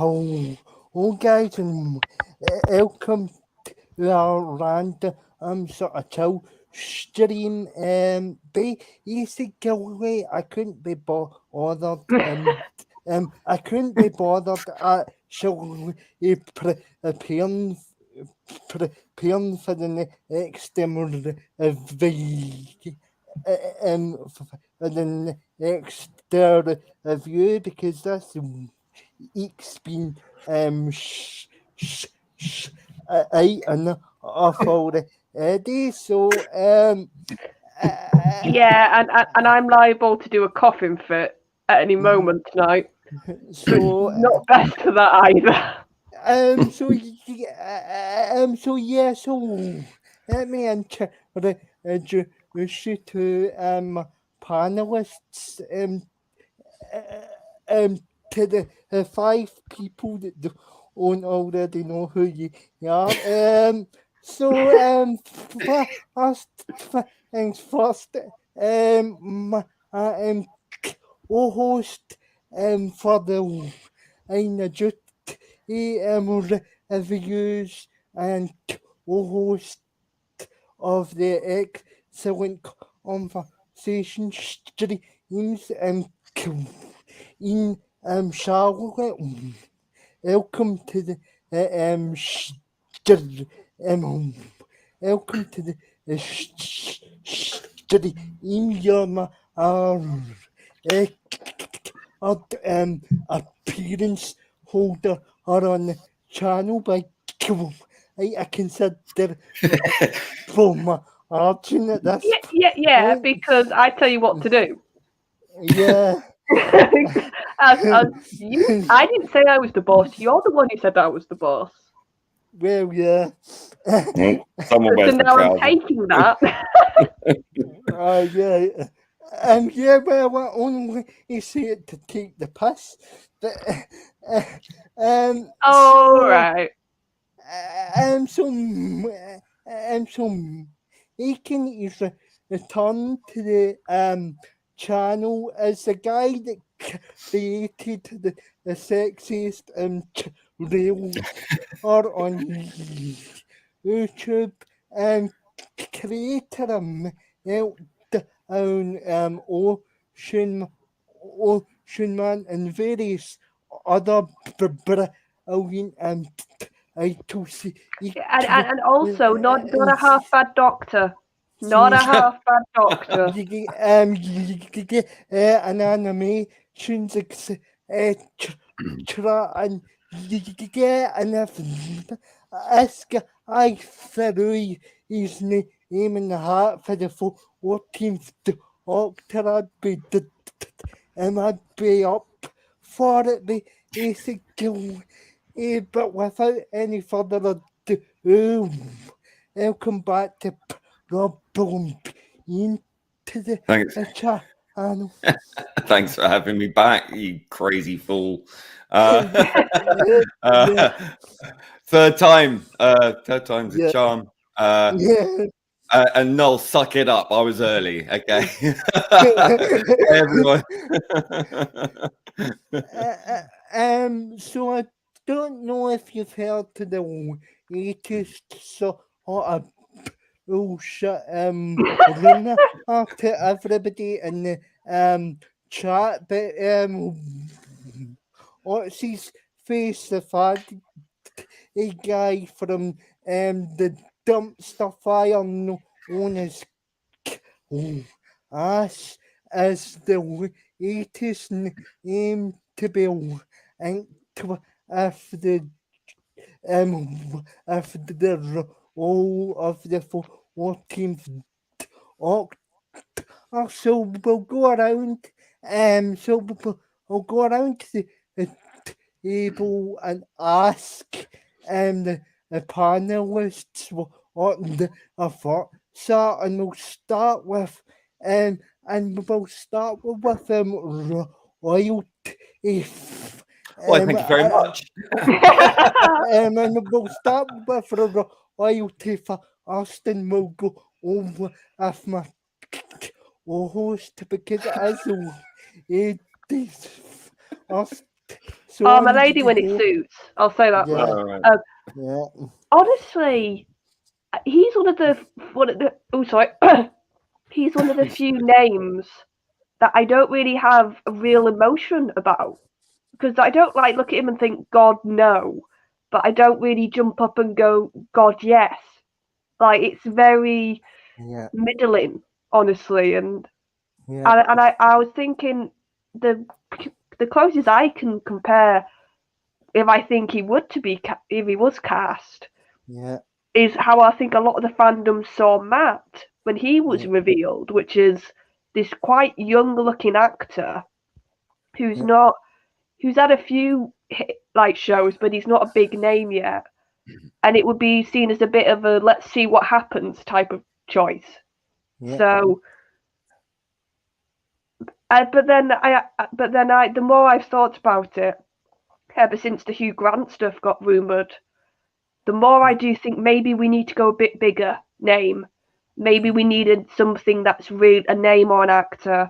Oh, guys, and welcome to our random sort of chill stream. Basically, I couldn't be bothered. I couldn't be bothered actually preparing preparing for the next for the next review because that's each been out and off already. So Yeah, and I'm liable to do a coughing fit at any moment tonight. So so it's not best for that either. so yeah, so let me introduce you to panelists to the five people that don't already know who you are. So first things first, I am co-host for the Aina Jut reviews and co-host of the excellent conversation streams in Charlotte. Welcome to the welcome to the stream. You're my appearance holder or on the channel by I consider for my arching at this Yeah, point. because I tell you what to do. Yeah. I didn't say I was the boss. You're the one who said I was the boss. Well, yeah. Someone So wears the now I'm trousers. taking that. Yeah. Yeah, well, I only say it to take the piss. But, Oh, right. so Aiken is returned to the channel as the guy that created the sexiest rail or on YouTube and creator meltdown Ocean Man and various other brilliant titles. And also not a half bad doctor. Not a half bad doctor. Animations and ask I threw his name in the hat for the 14th Doctor. I'd be up for it basically. But without any further ado, welcome back to Problem into the Thanks. channel. Thanks for having me back, you crazy fool. Third time's a charm. And Noel, suck it up. I was early, okay? Everyone. So I don't know if you've heard to the latest sort of bullshit rumor to everybody in the chat, but what's his face, the fad a guy from the dumpster fire known as Ash as the latest name to be linked if the role of the 14th October. So we'll go around we'll go around to the table and ask the panelists what the thoughts are, and we'll start with royalty. Well, thank you very much. And we'll start with royalty for Austin. We'll go over with my host because as it is So Oh, I'm my lady gonna when it go- suits. I'll say that. Yeah. Right. Yeah. Honestly, he's one of the he's one of the few names that I don't really have a real emotion about, because I don't like look at him and think God no, but I don't really jump up and go God yes. Like it's very Yeah. middling, honestly, and Yeah. I was thinking the closest I can compare, if I think he would to be if he was cast, Yeah. is how I think a lot of the fandom saw Matt when he was Yeah. revealed, which is this quite young looking actor who's Yeah. not who's had a few like shows, but he's not a big name yet, and it would be seen as a bit of a let's see what happens type of choice. Yeah. So, but then the more I've thought about it, ever since the Hugh Grant stuff got rumored, the more I do think maybe we need to go a bit bigger name. Maybe we needed something that's really a name or an actor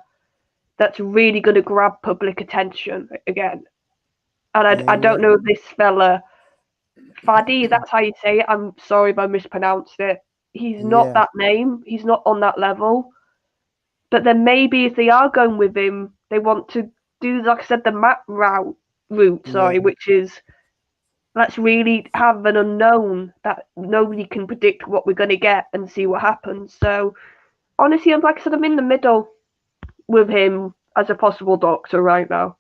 that's really going to grab public attention again. And I don't know if this fella, Fadi, that's how you say it. I'm sorry if I mispronounced it. He's not Yeah. that name. He's not on that level. But then maybe if they are going with him, they want to do, like I said, the Matt route, Yeah. which is let's really have an unknown that nobody can predict what we're going to get and see what happens. So honestly, like I said, I'm in the middle with him as a possible Doctor right now.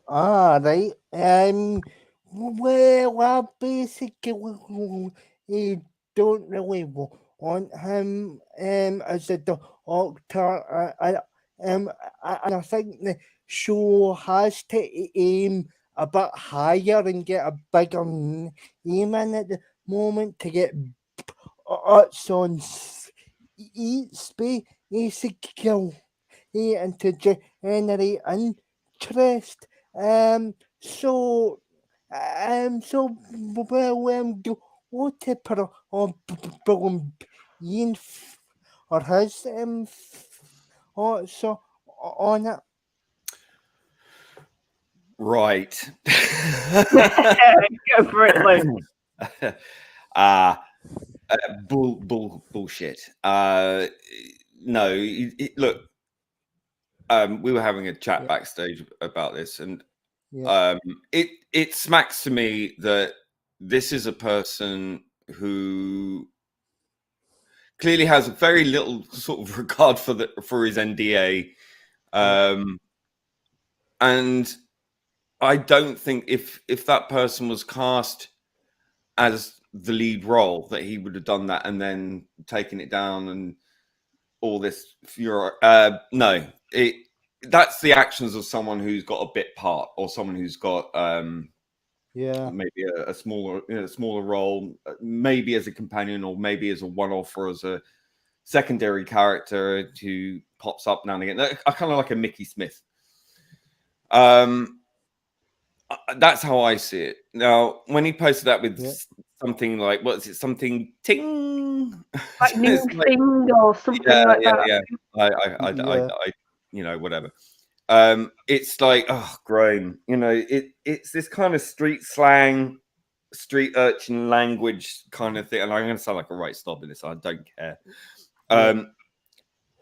Right. Well, I basically don't really want him as a doctor. And I think the show has to aim a bit higher and get a bigger name in at the moment to get it's on each basically and to generate interest. So do what or Ian or his so on it. Right. Go for it, Luke. Bullshit. No, look, we were having a chat backstage about this, and it smacks to me that this is a person who clearly has very little sort of regard for his NDA, and I don't think if that person was cast as the lead role that he would have done that and then taken it down and all this furor. No, that's the actions of someone who's got a bit part or someone who's got maybe a smaller role, maybe as a companion or maybe as a one-off or as a secondary character who pops up now and again. I kind of like a Mickey Smith. That's how I see it. Now, when he posted that with something like, what is it? Something ting, like new thing or something like that. I whatever. It's like, oh, Graham. It's this kind of street slang, street urchin language kind of thing, and I'm going to sound like a right snob in this. I don't care.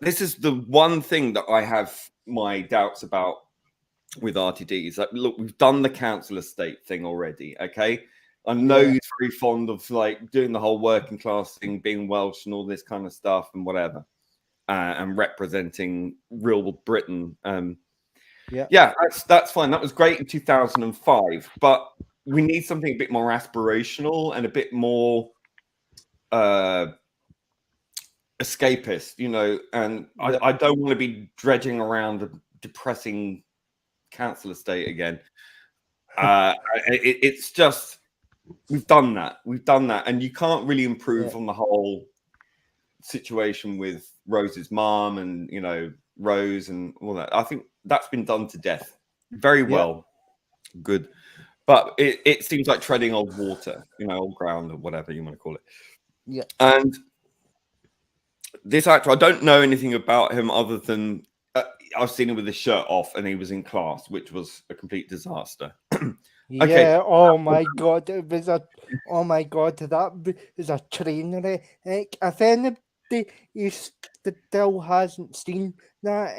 This is the one thing that I have my doubts about with RTD. Is that, look, we've done the council estate thing already. Okay, I know he's very fond of like doing the whole working class thing, being Welsh and all this kind of stuff and whatever, and representing real Britain. That's fine. That was great in 2005, but we need something a bit more aspirational and a bit more escapist, and I don't want to be dredging around a depressing council estate again. It's just we've done that, and you can't really improve on the whole situation with Rose's mom and Rose and all that. I think that's been done to death very well. Good, but it seems like treading old water, old ground or whatever you want to call it. And this actor, I don't know anything about him other than I've seen him with his shirt off, and he was in class, which was a complete disaster. Yeah. Okay. Oh my God. It was a. Oh my God. That was a train wreck. If anybody still hasn't seen that,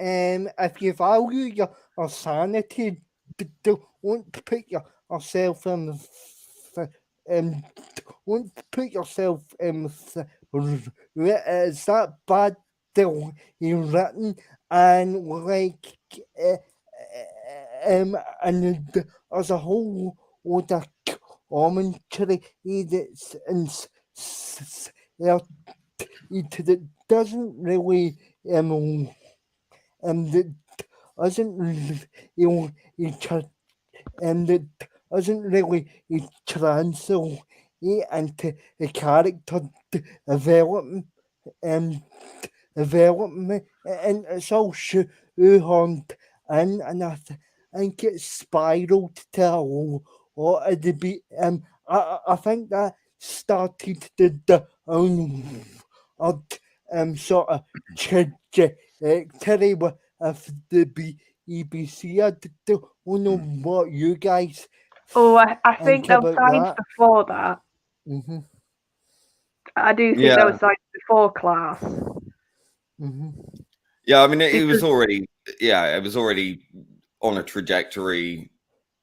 if you value your sanity, don't put yourself in. Um, don't put yourself in. It's that bad. Written and like. And there's a whole load of commentary that's that doesn't really that doesn't that doesn't really translate into the character development development, and it's all shoehorned in, and I think it's spiraled to a lot of the beat. I think that started the sort of trajectory with the BBC. I don't know what you guys Oh, I think there were about signs that. before that. Mm-hmm. I do think Yeah. there were signs before class. Mm-hmm. Yeah, I mean, it was Because- already on a trajectory,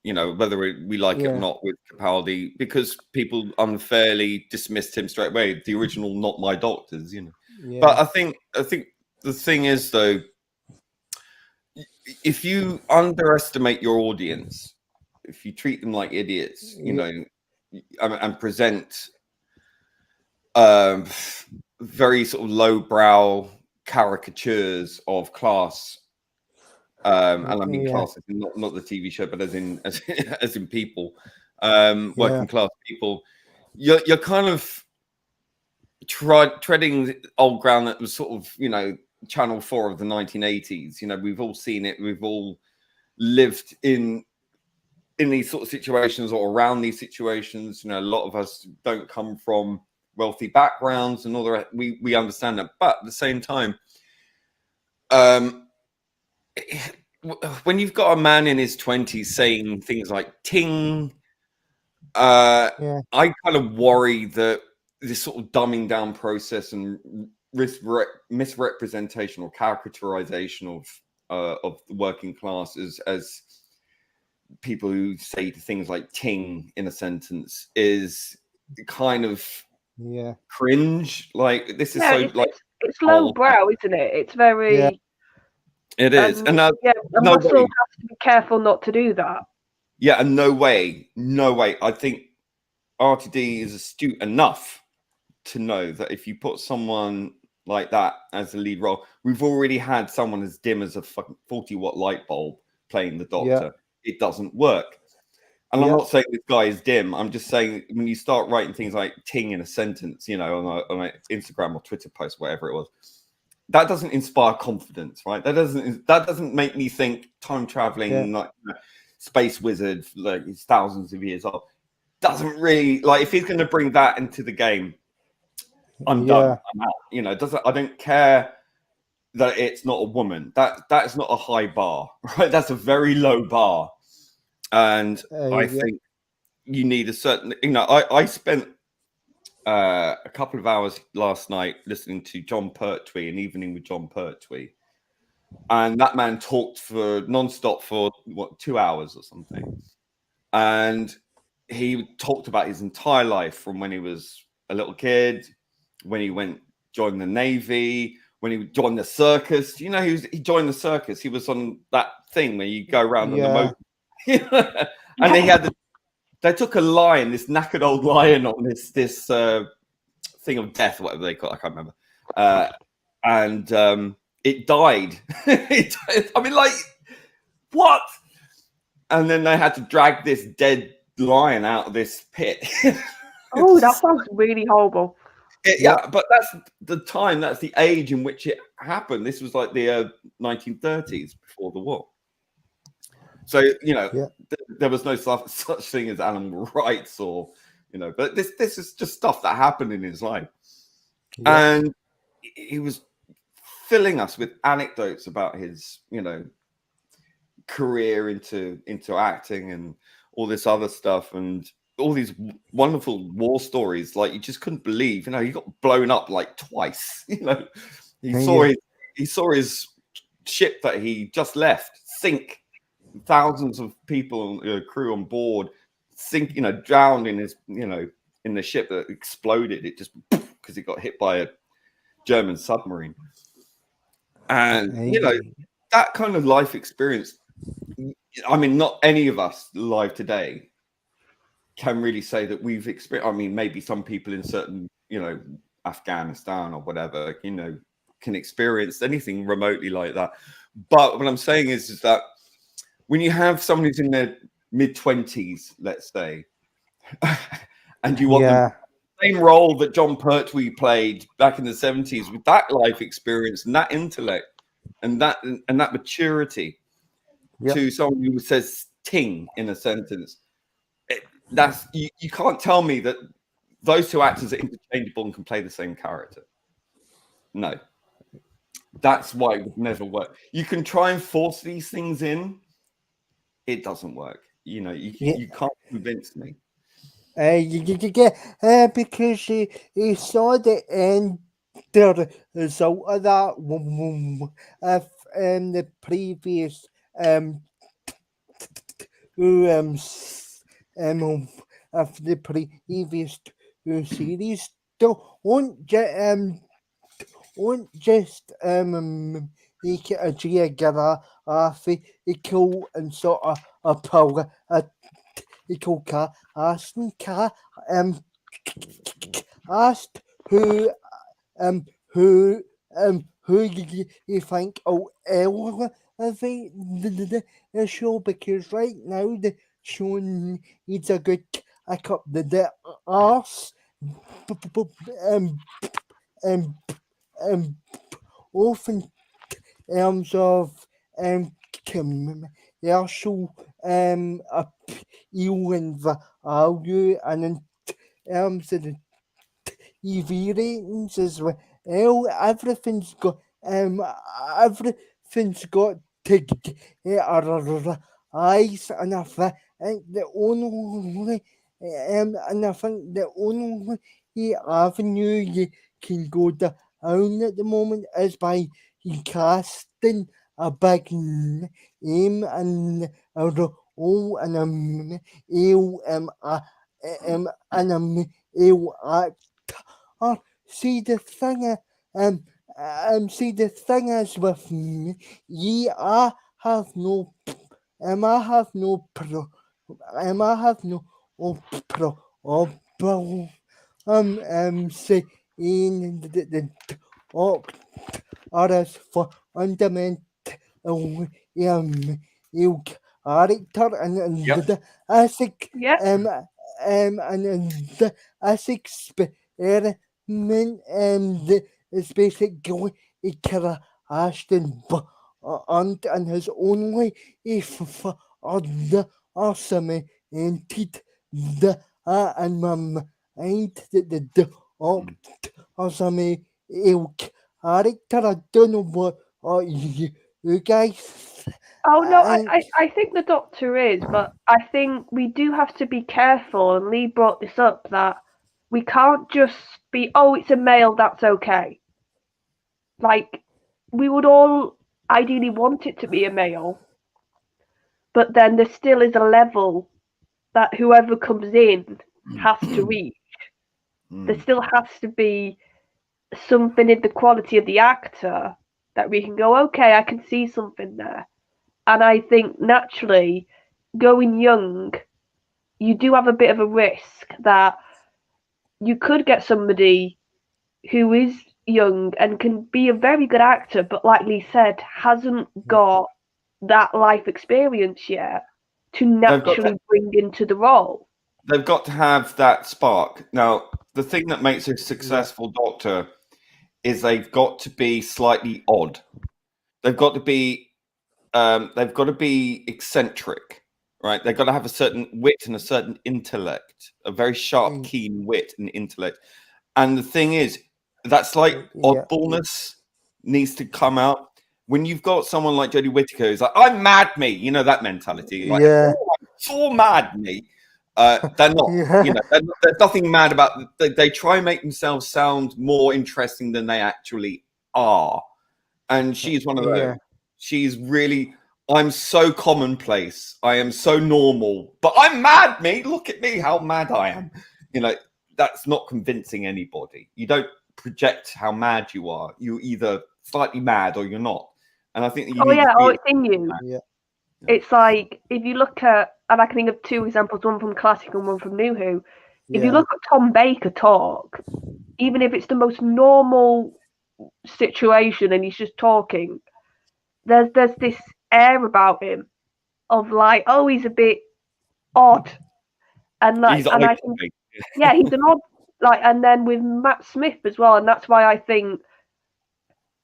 you know, whether we like it or Yeah. not, with Capaldi, because people unfairly dismissed him straight away. The original "Not My Doctors," you know. Yeah. But I think the thing is, though, if you underestimate your audience, if you treat them like idiots, you know, and present very sort of lowbrow caricatures of class, and I mean classes, not the TV show, but as in people, working class people, you're kind of treading old ground that was sort of, you know, Channel 4 of the 1980s. You know, we've all seen it. We've all lived in these sort of situations or around these situations. You know, a lot of us don't come from wealthy backgrounds and all the rest. We understand that, but at the same time, when you've got a man in his 20s saying things like "ting," I kind of worry that this sort of dumbing down process and misrepresentation or caricaturization of the working classes as people who say things like "ting" in a sentence is kind of cringe. Like, this is it's low brow, isn't it? It's very it is, and Russell has to be careful not to do that. Yeah, and no way. I think RTD is astute enough to know that if you put someone like that as the lead role, we've already had someone as dim as a fucking 40-watt light bulb playing the Doctor. It doesn't work. And I'm not saying this guy is dim. I'm just saying, when you start writing things like "ting" in a sentence, you know, on an Instagram or Twitter post, whatever it was, that doesn't inspire confidence, right? That doesn't make me think time traveling, like, space wizard, like, he's thousands of years old. Doesn't really, like, if he's going to bring that into the game, I'm done. I'm out. You know, I don't care that it's not a woman. That is not a high bar, right? That's a very low bar. And I think you need a certain, you know, I spent a couple of hours last night listening to John Pertwee, an evening with John Pertwee. And that man talked for nonstop for 2 hours or something. And he talked about his entire life, from when he was a little kid, when he joined the Navy, when he joined the circus. You know, he joined the circus. He was on that thing where you go around on the motor. And they took a lion, this knackered old lion, on this thing of death, whatever they call it, I can't remember. And it died. I mean, like, what? And then they had to drag this dead lion out of this pit. Oh, that sounds really horrible. But that's the time, that's the age in which it happened. This was like the 1930s, before the war. So, you know, there was no such thing as animal rights, or, you know, but this is just stuff that happened in his life. And he was filling us with anecdotes about his, career into acting and all this other stuff, and all these wonderful war stories. Like, you just couldn't believe, he got blown up like twice. He saw his ship that he just left sink, thousands of people, crew on board, sink, drowned in his, in the ship that exploded. It just, because it got hit by a German submarine. And that kind of life experience, I mean, not any of us live today can really say that we've experienced. I mean, maybe some people in certain, Afghanistan or whatever, can experience anything remotely like that. But what I'm saying is that when you have someone who's in their mid-20s, let's say, and you want the same role that John Pertwee played back in the 70s, with that life experience and that intellect and that maturity, to someone who says "ting" in a sentence, that's you can't tell me that those two actors are interchangeable and can play the same character. No, that's why it would never work. You can try and force these things in, it doesn't work. You can't convince me. Because he saw the end result of that the previous of the previous series. Don't just make it a geographical and sort of a power casting asked who you think will elevate the show, because right now the show needs a good kick up the arse. Often terms of commercial appeal and value, and in terms of the TV ratings as well. Everything's got to get eyes, and I think the only avenue you can go down at the moment is by casting a big name and a role and a male actor. See, the thing is with me, I have no problem saying the doctors for fundamental character, and the ethic and the experiment is basically Ashton and his only for the cemented the and my mind that the doctors character. I don't know what you guys. Oh no, I think the Doctor is, but I think we do have to be careful, and Lee brought this up, that we can't just be, it's a male, that's okay. Like, we would all ideally want it to be a male, but then there still is a level that whoever comes in has to reach. There still has to be something in the quality of the actor that we can go, okay, I can see something there. And I think naturally, going young, you do have a bit of a risk that you could get somebody who is young and can be a very good actor, but like Lee said, hasn't got that life experience yet to naturally bring into the role. They've got to have that spark. Now, the thing that makes a successful Doctor is they've got to be slightly odd. They've got to be eccentric, right? They've got to have a certain wit and a certain intellect, a very sharp, keen wit and intellect. And the thing is, that's like oddballness. needs to come out. When you've got someone like Jodie Whittaker who's like, I'm mad me, you know, that mentality. Like, Yeah. oh, I'm so mad me. They're not, Yeah. you know, there's nothing mad about they try and make themselves sound more interesting than they actually are. And she's one of those. Yeah. She's really, I'm so commonplace. I am so normal, but I'm mad, me. Look at me, how mad I am. You know, that's not convincing anybody. You don't project how mad you are. You're either slightly mad or you're not. And I think that you need to be it's in you. Yeah. It's like, if you look at, and I can think of two examples, one from Classic and one from New Who. If you Yeah. look at Tom Baker talk, even if it's the most normal situation and he's just talking, there's this air about him of like, oh, he's a bit odd, and like, he's and I think, yeah, he's an odd, like, and then with Matt Smith as well, and that's why I think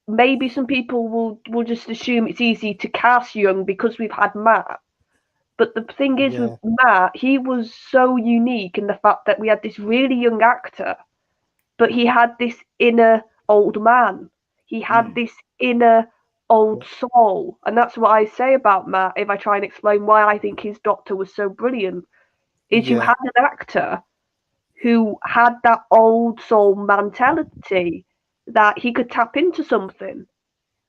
maybe some people will just assume it's easy to cast young because we've had Matt. But the thing is with Matt, he was so unique in the fact that we had this really young actor, but he had this inner old man. He had this inner old soul. And that's what I say about Matt, if I try and explain why I think his Doctor was so brilliant, is you had an actor who had that old soul mentality, that he could tap into something.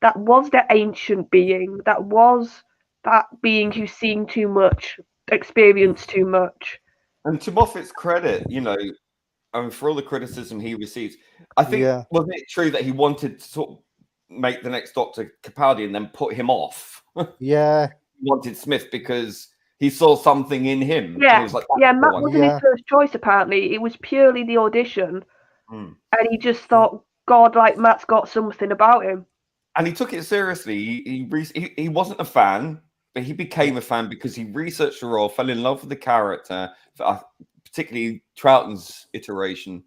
That was the ancient being. That was that being who's seen too much, experienced too much. And to Moffat's credit, you know, I mean, for all the criticism he receives, I think, wasn't it true that he wanted to sort of make the next Dr. Capaldi and then put him off? Yeah. He wanted Smith because he saw something in him. Yeah, And he was like, Matt wasn't his first choice, apparently. It was purely the audition. And he just thought, God, like, Matt's got something about him. And he took it seriously. He wasn't a fan, but he became a fan because he researched the role, fell in love with the character, particularly Troughton's iteration,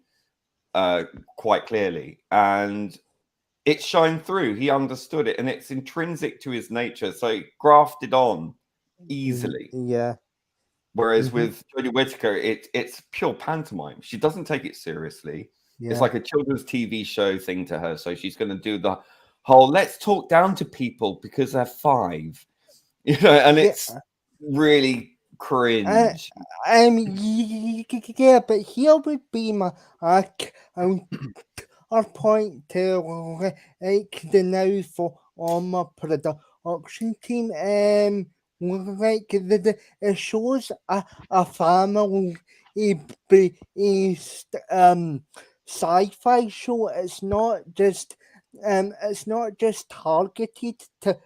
quite clearly. And it shined through. He understood it, and it's intrinsic to his nature. So it grafted on easily. Yeah. Whereas with Jodie Whittaker, it's pure pantomime. She doesn't take it seriously. Yeah. It's like a children's TV show thing to her. So she's going to do the whole let's talk down to people because they're 5, you know, and it's really cringe. Yeah, but here would be my our point to like the now for on my production team. Like it shows a family sci-fi show. It's not just targeted to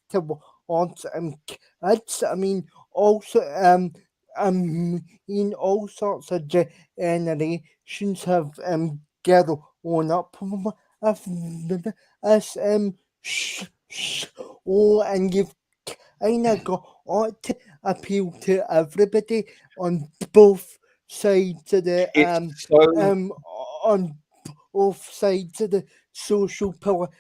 towards kids. I mean, also in all sorts of generations have grown up with us and you've kind of got to appeal to everybody on both sides of the on both sides of the social political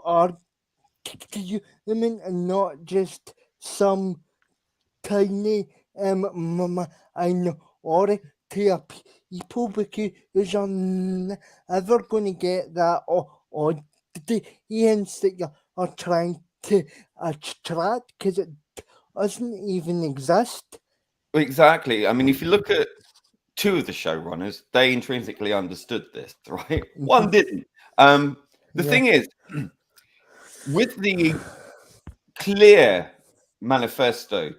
argument, and not just some tiny minority of people, because you're never going to get that audience that you are trying to attract, because it doesn't even exist. Exactly. I mean, if you look at 2 of the showrunners, they intrinsically understood this, right? One didn't. The thing is, with the clear manifesto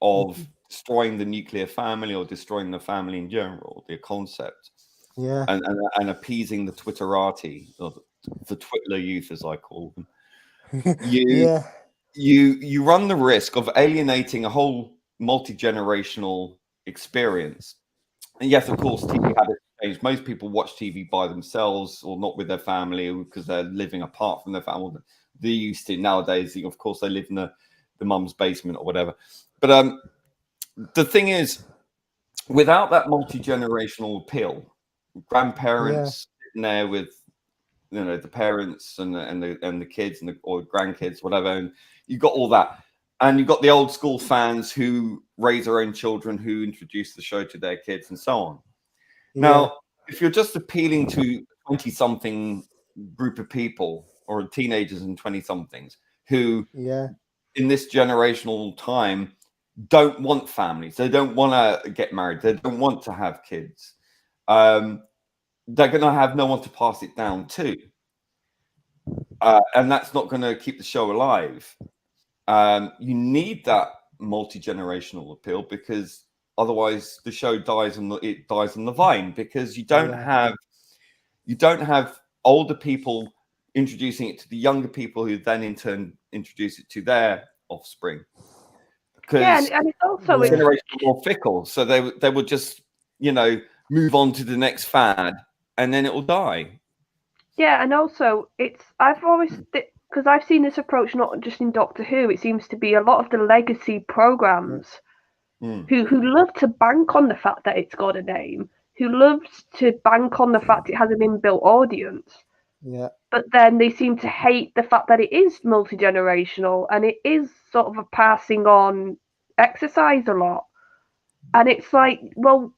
of destroying the nuclear family or destroying the family in general, the concept, and appeasing the Twitterati, or the Twitler youth, as I call them, you run the risk of alienating a whole multi-generational experience. And yes, of course, TV habits change. Most people watch TV by themselves or not with their family because they're living apart from their family. They used to. Nowadays, of course, they live in the mum's basement or whatever. But the thing is, without that multi-generational appeal, grandparents sitting there with, you know, the parents and the kids or grandkids, whatever, and you got all that. And you've got the old school fans who raise their own children, who introduce the show to their kids and so on. Now, if you're just appealing to 20-something group of people or teenagers and 20-somethings who, in this generational time, don't want families, they don't want to get married, they don't want to have kids, they're going to have no one to pass it down to, and that's not going to keep the show alive. You need that multi-generational appeal, because otherwise the show dies on the vine, because you don't have older people introducing it to the younger people, who then in turn introduce it to their offspring. Because and it's also generation more fickle, so they would just move on to the next fad, and then it will die. Yeah, and also I've always, because I've seen this approach not just in Doctor Who, it seems to be a lot of the legacy programs who love to bank on the fact that it's got a name, who loves to bank on the fact it has an inbuilt audience. Yeah. But then they seem to hate the fact that it is multi-generational and it is sort of a passing on exercise a lot. And it's like, well,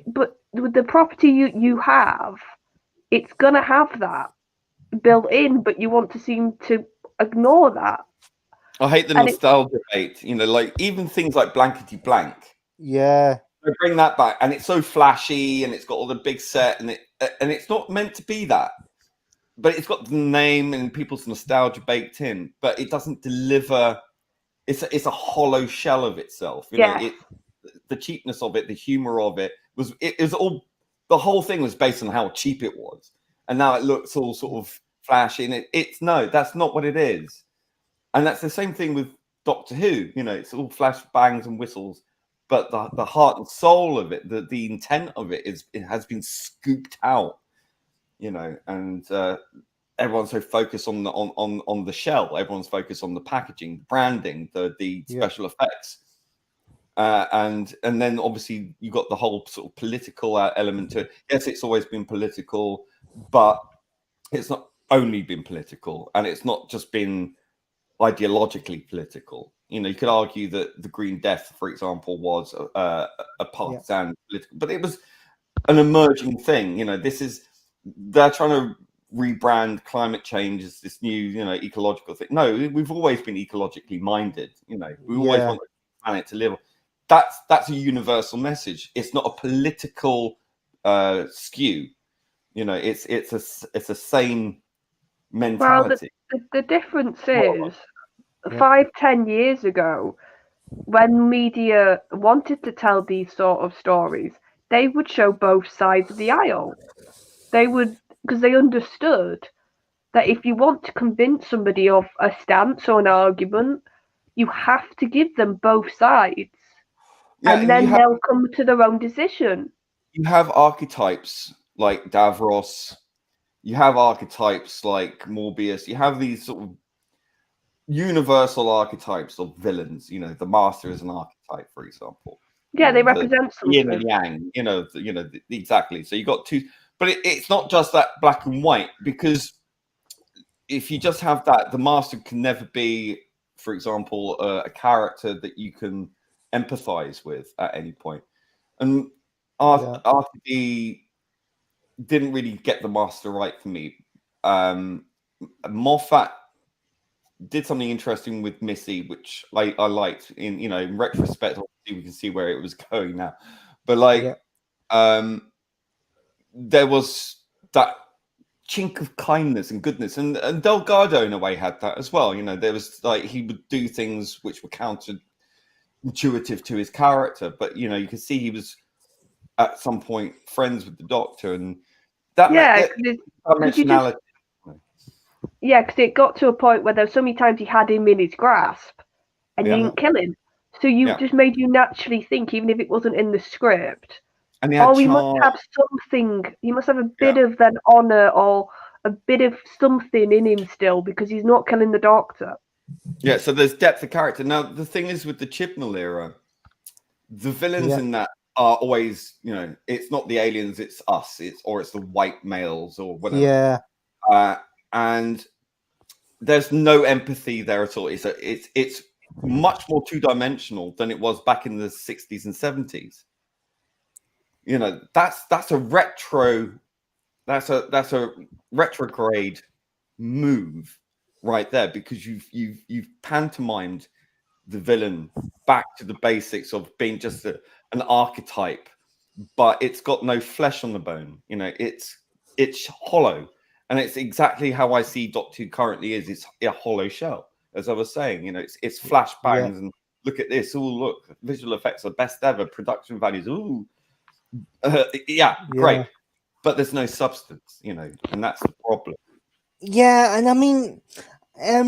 but with the property you have, it's gonna have that built in, but you want to seem to ignore that. I hate the nostalgia bait, like even things like Blankety Blank. Yeah. They bring that back, and it's so flashy, and it's got all the big set, and it's not meant to be that. But it's got the name and people's nostalgia baked in, but it doesn't deliver. It's a hollow shell of itself. The cheapness of it, the humor of it was all. The whole thing was based on how cheap it was, and now it looks all sort of flashy. And that's not what it is. And that's the same thing with Doctor Who. It's all flash bangs and whistles, but the heart and soul of it, the intent of it has been scooped out. And everyone's so focused on the shell. Everyone's focused on the packaging, the branding, the special effects, and then obviously you got the whole sort of political element to it. Yes, it's always been political, but it's not only been political, and it's not just been ideologically political. You could argue that the Green Death, for example, was a partisan political, but it was an emerging thing. They're trying to rebrand climate change as this new, ecological thing. No, we've always been ecologically minded. We always want the planet to live. That's a universal message. It's not a political skew. It's a sane mentality. Well, the difference is 5-10 years ago, when media wanted to tell these sort of stories, they would show both sides of the aisle. They would, because they understood that if you want to convince somebody of a stance or an argument, you have to give them both sides, and then they'll come to their own decision. You have archetypes like Davros, you have archetypes like Morbius, you have these sort of universal archetypes of villains. The Master is an archetype, for example. Yeah, they represent something. Yin and yang, exactly. So you got two. But it's not just that black and white, because if you just have that, the Master can never be, for example, a character that you can empathize with at any point. And RTD didn't really get the Master right for me. Moffat did something interesting with Missy, which I liked. In retrospect, obviously we can see where it was going now. But there was that chink of kindness and goodness, and Delgado in a way had that as well. There was he would do things which were counterintuitive to his character, but you could see he was at some point friends with the Doctor, and that dimensionality. Yeah, because it got to a point where there were so many times he had him in his grasp, and you didn't kill him, so just made you naturally think, even if it wasn't in the script. And he must have something. He must have a bit of an honor or a bit of something in him still, because he's not killing the Doctor. Yeah, so there's depth of character. Now, the thing is with the Chibnall era, the villains in that are always, it's not the aliens, it's us, it's the white males or whatever. Yeah. And there's no empathy there at all. It's much more two-dimensional than it was back in the 60s and 70s. You know, that's a retrograde move right there, because you've pantomimed the villain back to the basics of being just an archetype, but it's got no flesh on the bone. You know, it's hollow, and it's exactly how I see Doctor Who currently is. It's a hollow shell, as I was saying. You know, it's flashbangs and look at this. Oh, look, visual effects are best ever. Production values. Ooh, great, but there's no substance. You know, and that's the problem. Yeah, and I mean, yeah,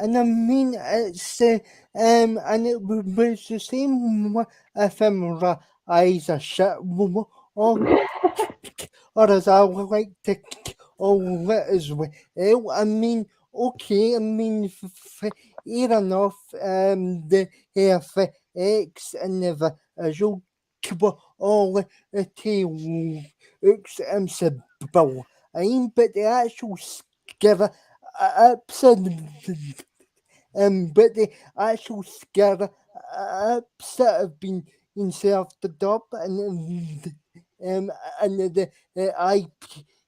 and I mean, it's and it was the same with eyes are shut, or as I would like to call it as well. I mean, okay, I mean, fair enough. The FX and the visual all looks simple. But the actual scare but the actual scare have been inserted up and the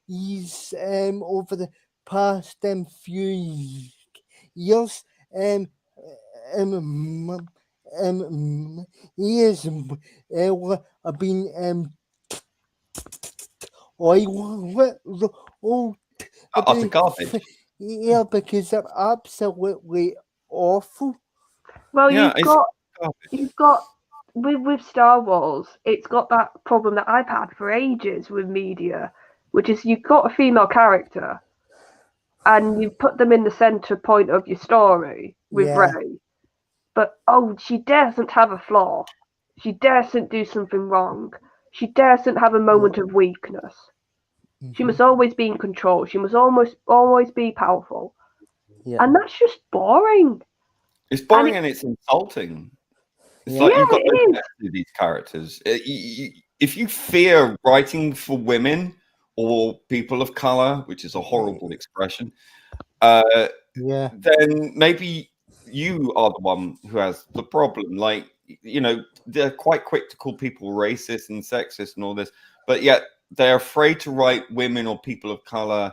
IPs over the past few years years have been Utter garbage. Yeah, because they're absolutely awful. Well, Yeah, you've got with Star Wars, it's got that problem that I've had for ages with media, which is you've got a female character, and you put them in the center point of your story with Rey, but she daresn't have a flaw, she daresn't do something wrong, she daresn't have a moment of weakness. She must always be in control. She must always be powerful. Yeah. And that's just boring. It's boring and it's insulting. It's like you've got to connect to these characters. If you fear writing for women or people of color, which is a horrible expression, then maybe you are the one who has the problem. Like, you know, they're quite quick to call people racist and sexist and all this, but yet they're afraid to write women or people of color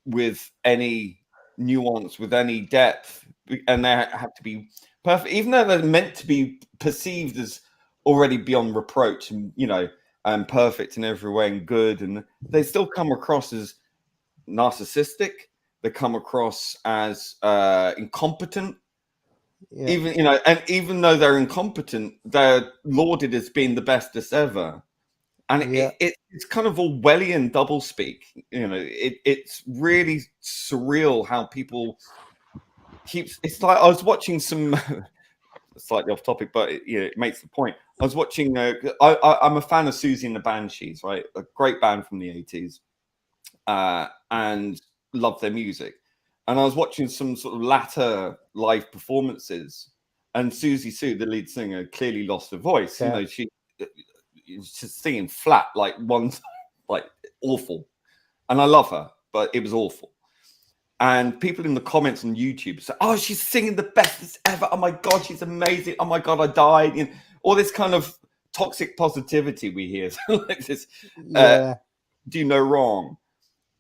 with any nuance, with any depth, and they have to be perfect, even though they're meant to be perceived as already beyond reproach and, you know, and perfect in every way and good, and they still come across as narcissistic. They come across as incompetent. Even, you know, and even though they're incompetent, they're lauded as being the bestest ever. And it's kind of Orwellian doublespeak. You know, it's really surreal how people it's like I was watching some slightly off topic, but it makes the point. I was watching I'm a fan of Susie and the Banshees, right? A great band from the 80s, and love their music. And I was watching some sort of latter live performances, and Susie Sue, the lead singer, clearly lost her voice. You know, just singing flat, like awful. And I love her, but it was awful. And people in the comments on YouTube say, "Oh, she's singing the best ever. Oh my God, she's amazing. Oh my God, I died." You know, all this kind of toxic positivity we hear, like this, do no wrong.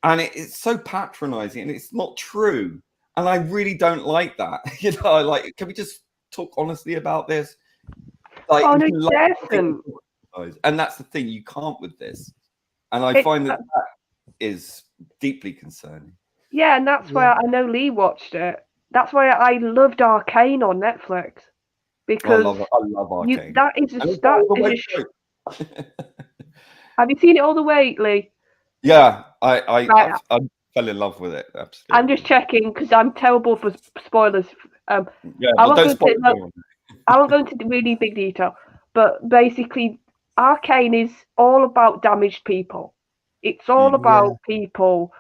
And it's so patronizing, and it's not true. And I really don't like that. You know, like, can we just talk honestly about this? Like, and that's the thing, you can't with this. And I find that is deeply concerning. Yeah, and that's why I know Lee watched it. That's why I loved Arcane on Netflix. Because I love Arcane. Have you seen it all the way, Lee? Yeah, I fell in love with it. Absolutely. I'm just checking because I'm terrible for spoilers. I won't go into really big detail, but basically, Arcane is all about damaged people. It's all about people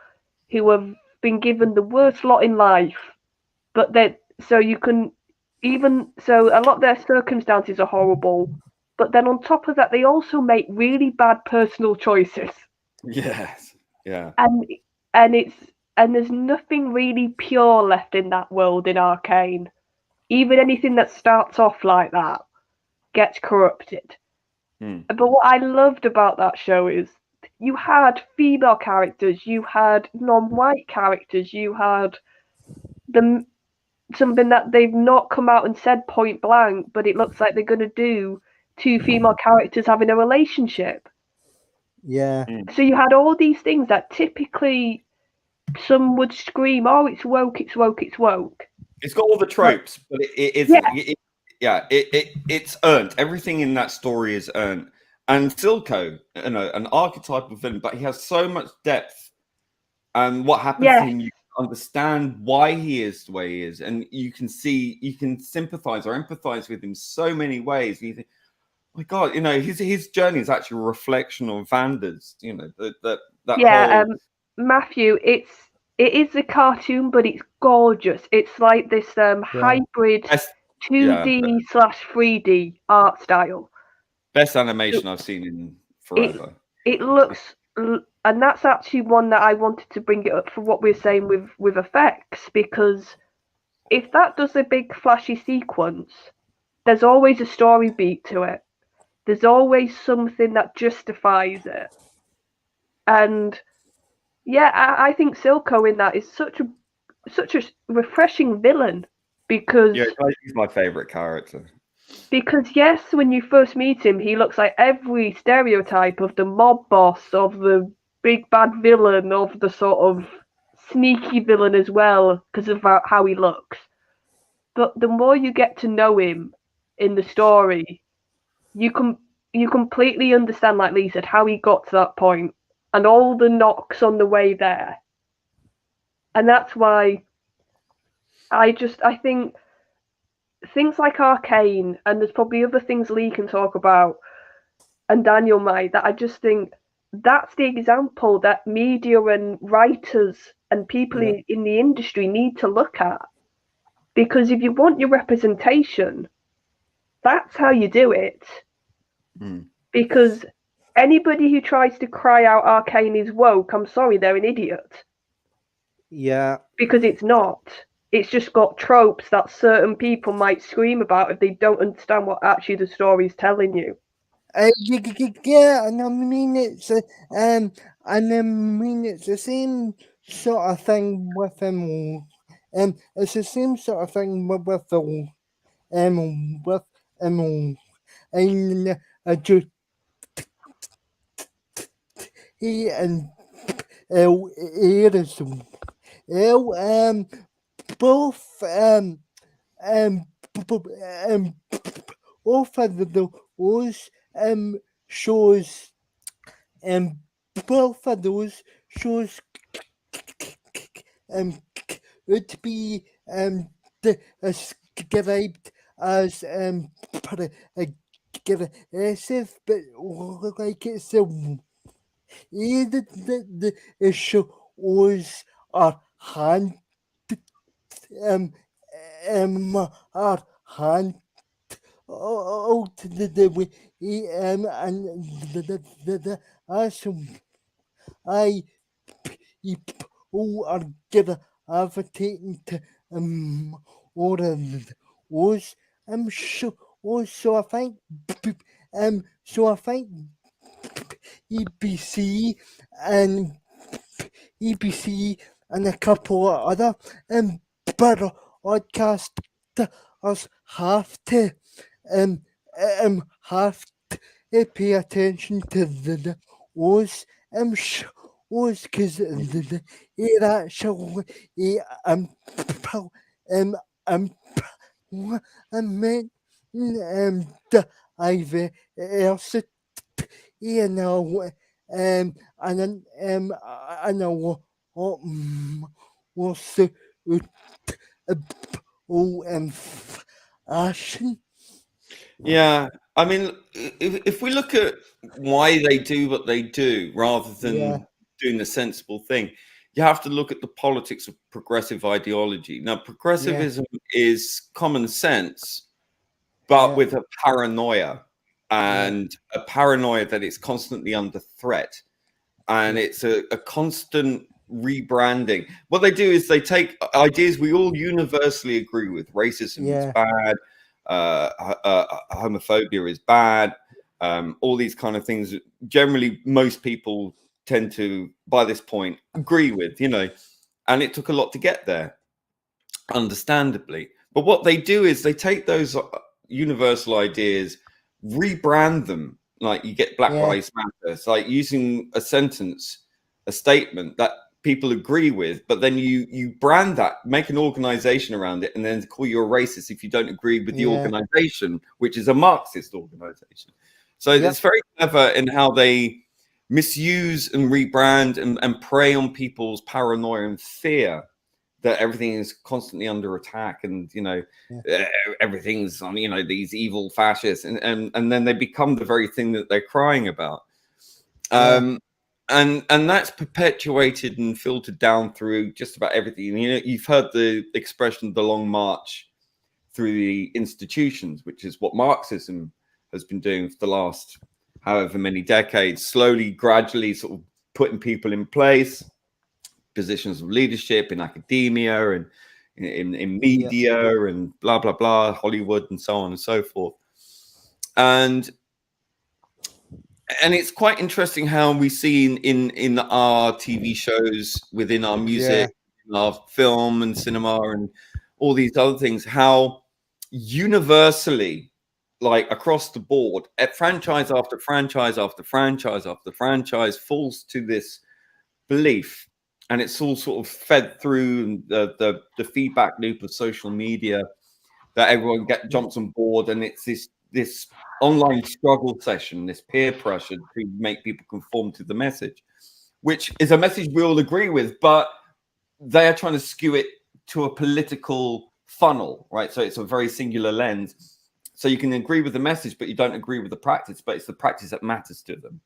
who have been given the worst lot in life, but a lot of their circumstances are horrible. But then on top of that, they also make really bad personal choices. Yes. Yeah. And there's nothing really pure left in that world in Arcane. Even anything that starts off like that gets corrupted. But what I loved about that show is you had female characters, you had non-white characters, you had the something that they've not come out and said point blank, but it looks like they're going to do two female characters having a relationship. Yeah. So you had all these things that typically some would scream, "Oh, it's woke, it's woke, it's woke." It's got all the tropes, but it's it's earned. Everything in that story is earned. And Silco, an archetypal villain, but he has so much depth. And what happens to him, you understand why he is the way he is, and you can sympathize or empathize with him so many ways. And you think, oh my God, his journey is actually a reflection of Vander's. Matthew, it is a cartoon, but it's gorgeous. It's like this hybrid 2D / 3D art style. Best animation I've seen in forever. It looks, and that's actually one that I wanted to bring it up for what we're saying with effects, because if that does a big flashy sequence, there's always a story beat to it. There's always something that justifies it. And yeah, I think Silco in that is such a refreshing villain, because he's my favorite character. Because yes, when you first meet him, he looks like every stereotype of the mob boss, of the big bad villain, of the sort of sneaky villain as well, because of how he looks. But the more you get to know him in the story, you completely understand, like Lee said, how he got to that point and all the knocks on the way there. And that's why I think things like Arcane, and there's probably other things Lee can talk about, and Daniel might, that I just think that's the example that media and writers and people in the industry need to look at. Because if you want your representation, that's how you do it. Because anybody who tries to cry out Arcane is woke, I'm sorry, they're an idiot. Yeah. Because it's not. It's just got tropes that certain people might scream about if they don't understand what actually the story is telling you. Yeah, and I mean it's the same sort of thing with it's the same sort of thing with just both both of those shows both of those shows would be described as progressive, but like it's the shows are hand to the way and the people are gravitating to all of those so I think EBC and a couple of other better podcasters have to pay attention to those shows, because it actually diversity, fashion. Yeah, I mean, if we look at why they do what they do rather than doing the sensible thing, you have to look at the politics of progressive ideology. Now, progressivism is common sense, but with a paranoia, and a paranoia that it's constantly under threat, and it's a constant rebranding. What they do is they take ideas we all universally agree with. Racism is bad. Homophobia is bad. all these kind of things. Generally, most people tend to, by this point, agree with, and it took a lot to get there, understandably. But what they do is they take those universal ideas, rebrand them. Like you get Black Lives Matter. It's like using a sentence, a statement that people agree with, but then you brand that, make an organization around it, and then call you a racist if you don't agree with the organization, which is a Marxist organization. So it's very clever in how they misuse and rebrand and prey on people's paranoia and fear that everything is constantly under attack, and everything's on these evil fascists, and then they become the very thing that they're crying about. And that's perpetuated and filtered down through just about everything. You've heard the expression "the long march through the institutions," which is what Marxism has been doing for the last however many decades, slowly, gradually sort of putting people in place, positions of leadership in academia and in media and blah, blah, blah, Hollywood and so on and so forth. And it's quite interesting how we see in our TV shows, within our music, in our film and cinema and all these other things, how universally, like across the board, franchise after franchise after franchise after franchise falls to this belief, and it's all sort of fed through the feedback loop of social media, that everyone jumps on board, and it's this online struggle session, this peer pressure to make people conform to the message, which is a message we all agree with, but they are trying to skew it to a political funnel, right? So it's a very singular lens. So you can agree with the message, but you don't agree with the practice, but it's the practice that matters to them.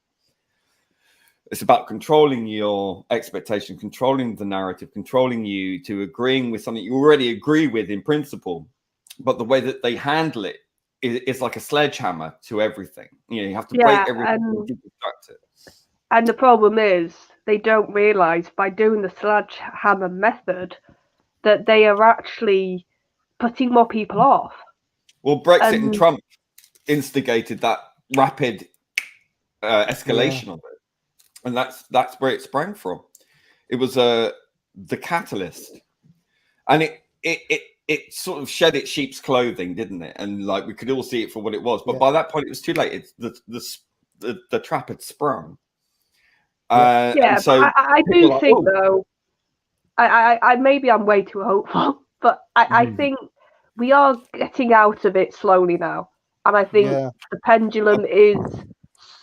It's about controlling your expectation, controlling the narrative, controlling you to agreeing with something you already agree with in principle. But the way that they handle it is like a sledgehammer to everything. You have to break everything to construct it. And the problem is they don't realize by doing the sledgehammer method that they are actually putting more people off. Well, Brexit and Trump instigated that rapid escalation of it. And that's where it sprang from. It was the catalyst. And it sort of shed its sheep's clothing, didn't it? And like we could all see it for what it was. But by that point, it was too late. The trap had sprung. So I do think, though, I maybe I'm way too hopeful, but I think we are getting out of it slowly now. And I think the pendulum is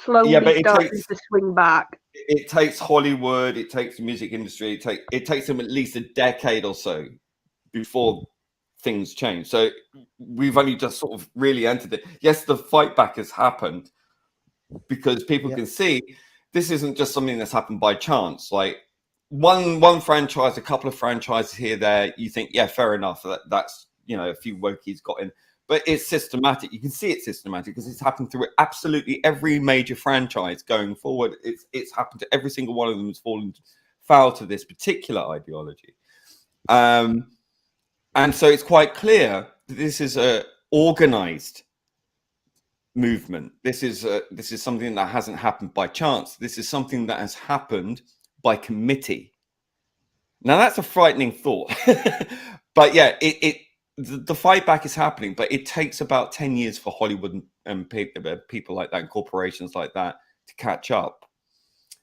slowly starting to swing back. It takes Hollywood, it takes the music industry, it takes them at least a decade or so before things change. So we've only just sort of really entered it. Yes, the fight back has happened because people can see this isn't just something that's happened by chance. Like one franchise, a couple of franchises here, there, you think, yeah, fair enough. That's, a few wokies got in. But it's systematic. You can see it's systematic because it's happened through absolutely every major franchise going forward. It's happened to every single one of them has fallen foul to this particular ideology. And so it's quite clear that this is a organized movement. This is something that hasn't happened by chance. This is something that has happened by committee. Now that's a frightening thought. But yeah, the fight back is happening, but it takes about 10 years for Hollywood and people like that and corporations like that to catch up.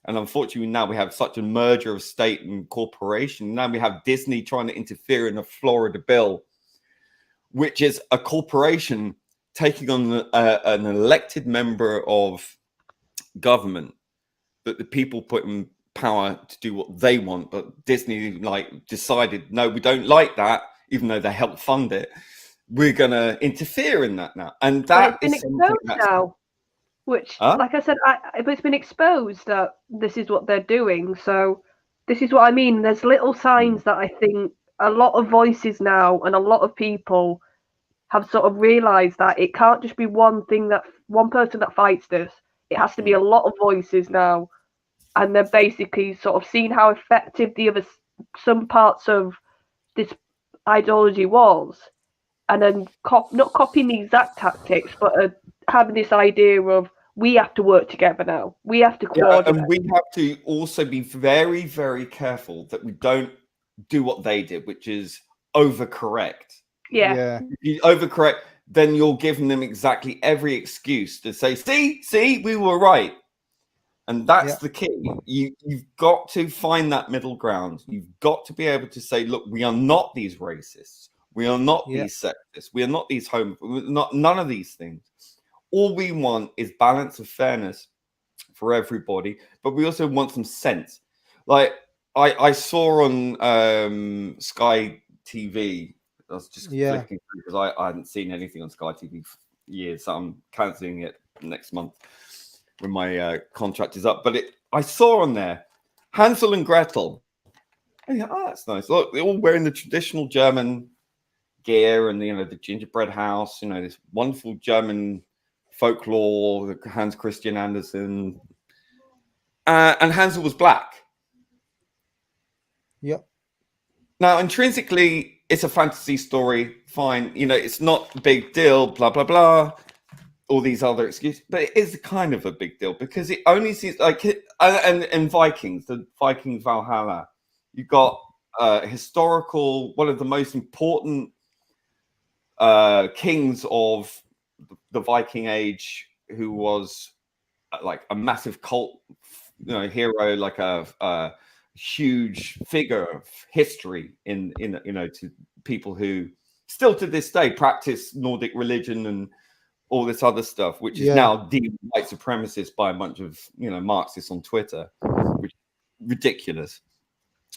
And unfortunately, now we have such a merger of state and corporation. Now we have Disney trying to interfere in a Florida bill, which is a corporation taking on an elected member of government that the people put in power to do what they want. But Disney decided, no, we don't like that. Even though they help fund it, we're going to interfere in that now. And that is exposed now, which, like I said, it's been exposed that this is what they're doing. So this is what I mean. There's little signs that I think a lot of voices now and a lot of people have sort of realized that it can't just be one person that fights this. It has to be a lot of voices now. And they're basically sort of seeing how effective some parts of this ideology was, and then not copying the exact tactics, but having this idea of we have to work together now. We have to coordinate. And we have to also be very, very careful that we don't do what they did, which is overcorrect. Yeah. If you overcorrect, then you're giving them exactly every excuse to say, see, we were right. And that's the key. You've got to find that middle ground. You've got to be able to say, look, we are not these racists. We are not these sexists. We are not these none of these things. All we want is balance of fairness for everybody, but we also want some sense. Like I saw on Sky TV, I was just flicking through because I hadn't seen anything on Sky TV for years, so I'm cancelling it next month when my contract is up. But I saw on there Hansel and Gretel. Oh, that's nice. Look, they're all wearing the traditional German gear and the gingerbread house, this wonderful German folklore, Hans Christian Andersen, and Hansel was black. Yep. Now, intrinsically, it's a fantasy story. Fine, it's not a big deal. Blah blah blah. All these other excuses, but it is kind of a big deal because it only seems like it. And Vikings, the Viking Valhalla, you got historical, one of the most important kings of the Viking Age, who was like a massive cult, hero, like a huge figure of history in to people who still to this day practice Nordic religion and all this other stuff, which is now deemed white supremacist by a bunch of Marxists on Twitter, which is ridiculous.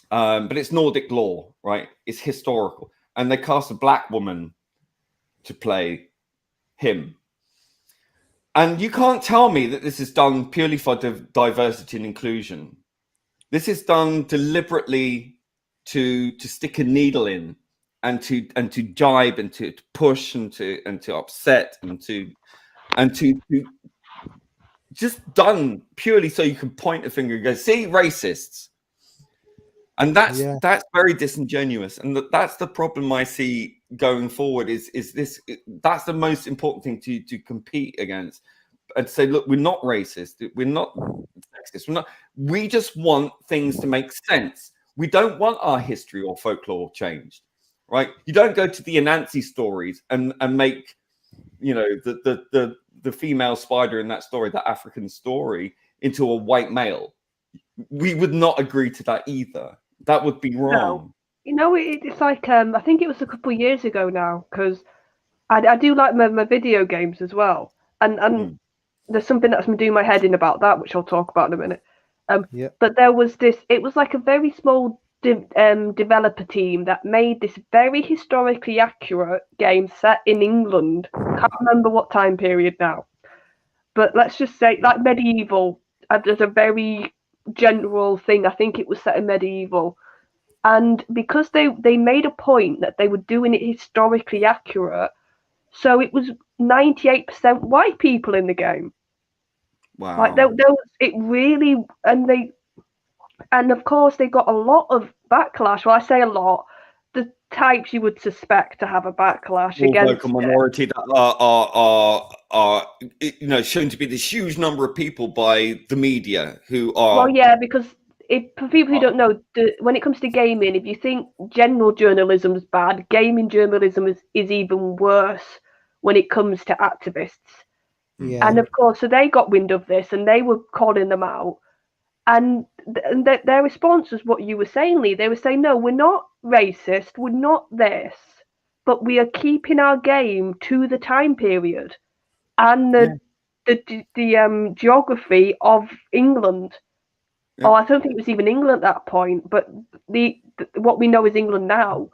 But it's Nordic law, right? It's historical, and they cast a black woman to play him. And you can't tell me that this is done purely for diversity and inclusion. This is done deliberately to stick a needle in and to jibe and to push and to upset and to just done purely so you can point a finger and go, see, racists. And that's very disingenuous, and that's the problem I see going forward. Is this? That's the most important thing to compete against, and say, look, we're not racist, we're not sexist, we just want things to make sense. We don't want our history or folklore changed, right? You don't go to the Anansi stories and make the female spider in that story, that African story, into a white male. We would not agree to that either. That would be wrong. No. It's like I think it was a couple of years ago now, because I do like my video games as well, and there's something that's been doing my head in about that, which I'll talk about in a minute. But there was this. It was like a very small developer team that made this very historically accurate game set in England. Can't remember what time period now, but let's just say like medieval. There's a very general thing. I think it was set in medieval, and because they made a point that they were doing it historically accurate, so it was 98% white people in the game. Wow. Like there was it really, and of course they got a lot of backlash. Well, I say a lot, the types you would suspect to have a backlash against local minority that are shown to be this huge number of people by the media who are. Well, yeah, because for people who don't know, when it comes to gaming, if you think general journalism is bad, gaming journalism is even worse when it comes to activists. Yeah. And of course, so they got wind of this and they were calling them out. And their response was what you were saying, Lee. They were saying, no, we're not racist, we're not this, but we are keeping our game to the time period and the geography of England. Yeah. Oh, I don't think it was even England at that point, but what we know is England now.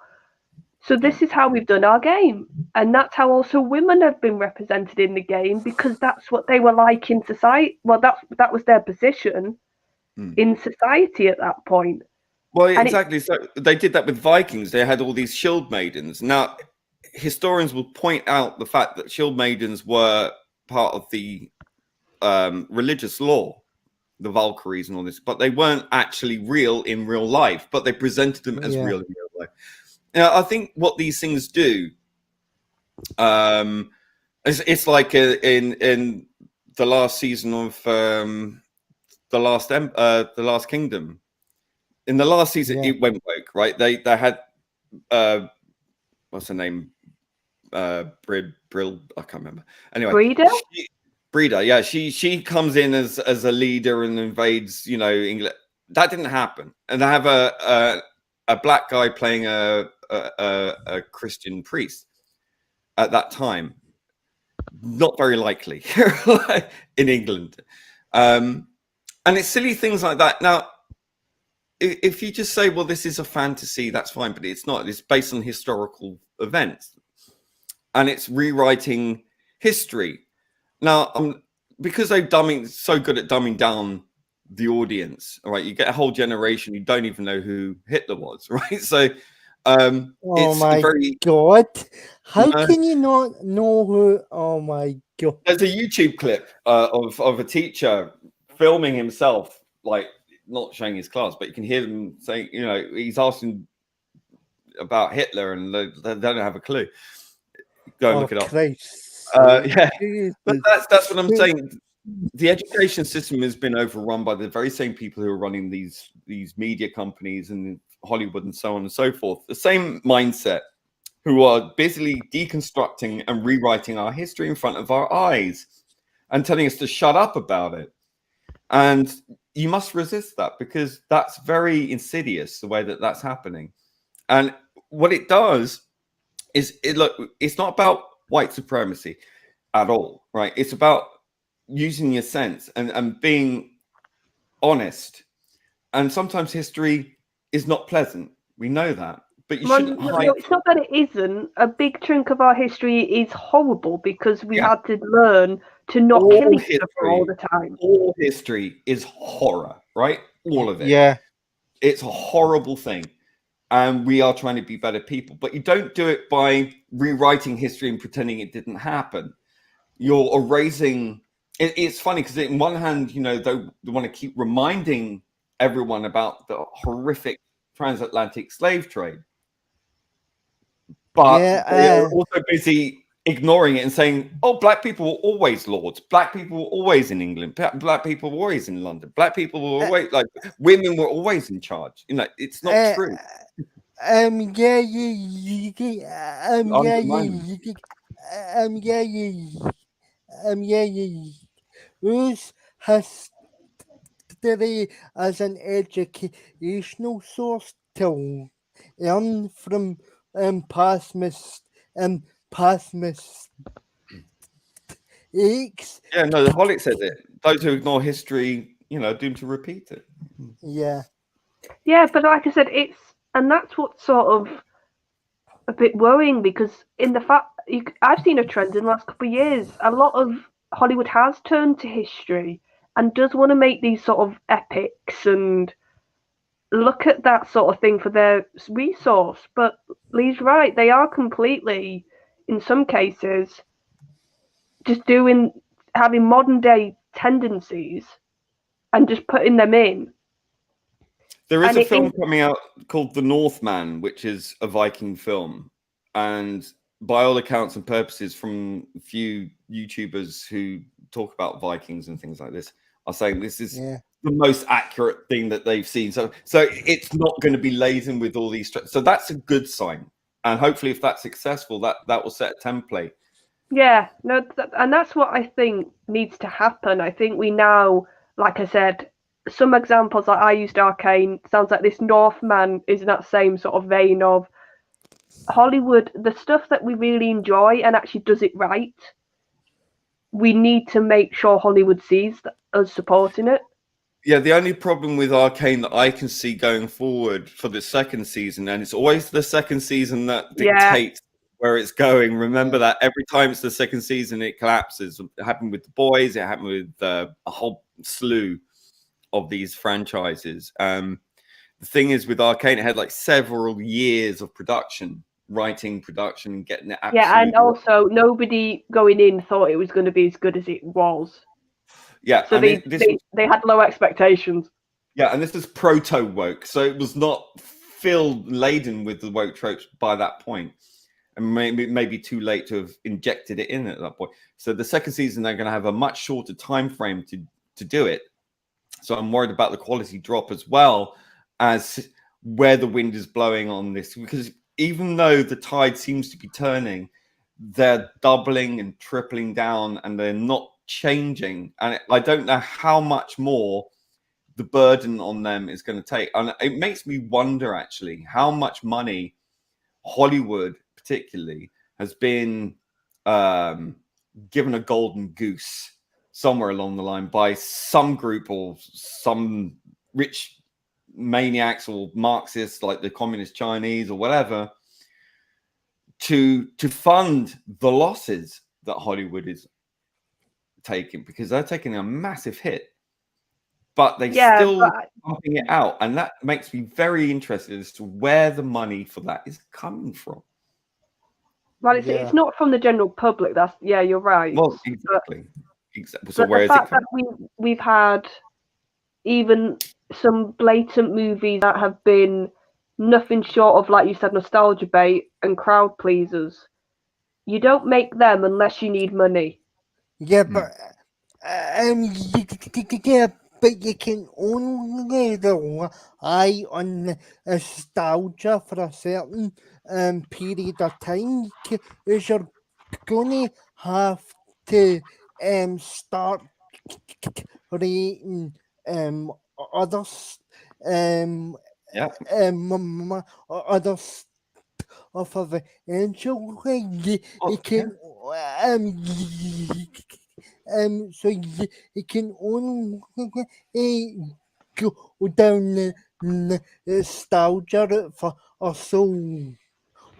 So this is how we've done our game. And that's how also women have been represented in the game, because that's what they were like in society. Well, that was their position in society at that point. Well, exactly. So they did that with Vikings. They had all these shield maidens. Now, historians will point out the fact that shield maidens were part of the religious law, the Valkyries and all this, but they weren't actually real in real life, but they presented them as real in real life. Now, I think what these things do, it's like in the last season of the Last Kingdom. In the last season, Yeah. it went woke, right? They had what's her name? Brill, I can't remember. Anyway, Breeder, yeah, she comes in as a leader and invades, England. That didn't happen, and they have a black guy playing a Christian priest at that time. Not very likely in England, and it's silly things like that. Now, if you just say, well, this is a fantasy, that's fine, but it's not. It's based on historical events, and it's rewriting history. Now, because they're so good at dumbing down the audience, all right, you get a whole generation who don't even know who Hitler was, right? So, oh it's my God, how can you not know who? Oh my God! There's a YouTube clip of a teacher filming himself, like not showing his class, but you can hear them saying, he's asking about Hitler, and they don't have a clue. Go and look it up. Yeah, but that's what I'm saying. The education system has been overrun by the very same people who are running these media companies and Hollywood and so on and so forth. The same mindset, who are busily deconstructing and rewriting our history in front of our eyes and telling us to shut up about it. And you must resist that, because that's very insidious, the way that that's happening. And what it does is, it's not about white supremacy at all, right? It's about using your sense and being honest. And sometimes history is not pleasant. We know that. But you shouldn't hide. No, it's not that it isn't. A big chunk of our history is horrible because we had to learn to not kill each other all the time. All history is horror, right? All of it. Yeah. It's a horrible thing. And we are trying to be better people. But you don't do it by rewriting history and pretending it didn't happen. You're erasing. It's funny because on one hand, they want to keep reminding everyone about the horrific transatlantic slave trade. But they're also busy ignoring it and saying, oh, black people were always lords. Black people were always in England. Black people were always in London. Black people were always, women were always in charge. It's not true. Who's history as an educational source to learn from past mistakes? Yeah, no, the Holic says it. Those who ignore history, are doomed to repeat it. Yeah. Yeah, but like I said, and that's what's sort of a bit worrying, because in the fact I've seen a trend in the last couple of years. A lot of Hollywood has turned to history and does want to make these sort of epics and look at that sort of thing for their resource. But Lee's right; they are completely, in some cases, just having modern day tendencies and just putting them in. There is a film coming out called The Northman, which is a Viking film. And by all accounts and purposes, from a few YouTubers who talk about Vikings and things like this, are saying this is the most accurate thing that they've seen. So it's not going to be laden with all these. So that's a good sign. And hopefully if that's successful, that will set a template. Yeah, no, and that's what I think needs to happen. I think we now, like I said, some examples, like I used Arcane, sounds like this Northman is in that same sort of vein of Hollywood, the stuff that we really enjoy and actually does it right. We need to make sure Hollywood sees us supporting it. Yeah, the only problem with Arcane that I can see going forward for the second season, and it's always the second season that dictates where it's going. Remember that every time it's the second season, it collapses. It happened with The Boys. It happened with a whole slew of these franchises. The thing is, with Arcane, it had several years of writing production and getting it and also nobody going in thought it was going to be as good as it was. Yeah, so they had low expectations. Yeah, and this is proto woke, so it was not filled laden with the woke tropes by that point. and maybe too late to have injected it in at that point. So the second season they're going to have a much shorter time frame to do it. So I'm worried about the quality drop as well as where the wind is blowing on this, because even though the tide seems to be turning, they're doubling and tripling down and they're not changing. And I don't know how much more the burden on them is going to take. And it makes me wonder, actually, how much money Hollywood particularly has been given a golden goose somewhere along the line by some group or some rich maniacs or Marxists like the Communist Chinese or whatever to fund the losses that Hollywood is taking, because they're taking a massive hit, but they still pumping it out, and that makes me very interested as to where the money for that is coming from. Well, it's not from the general public. You're right. Well, exactly. So where is it coming? That we've had even some blatant movies that have been nothing short of, like you said, nostalgia bait and crowd pleasers. You don't make them unless you need money. Yeah, but but you can only rely on nostalgia for a certain period of time, because you're going to have to start creating others other stuff eventually. You can so you can only go down the nostalgia route for so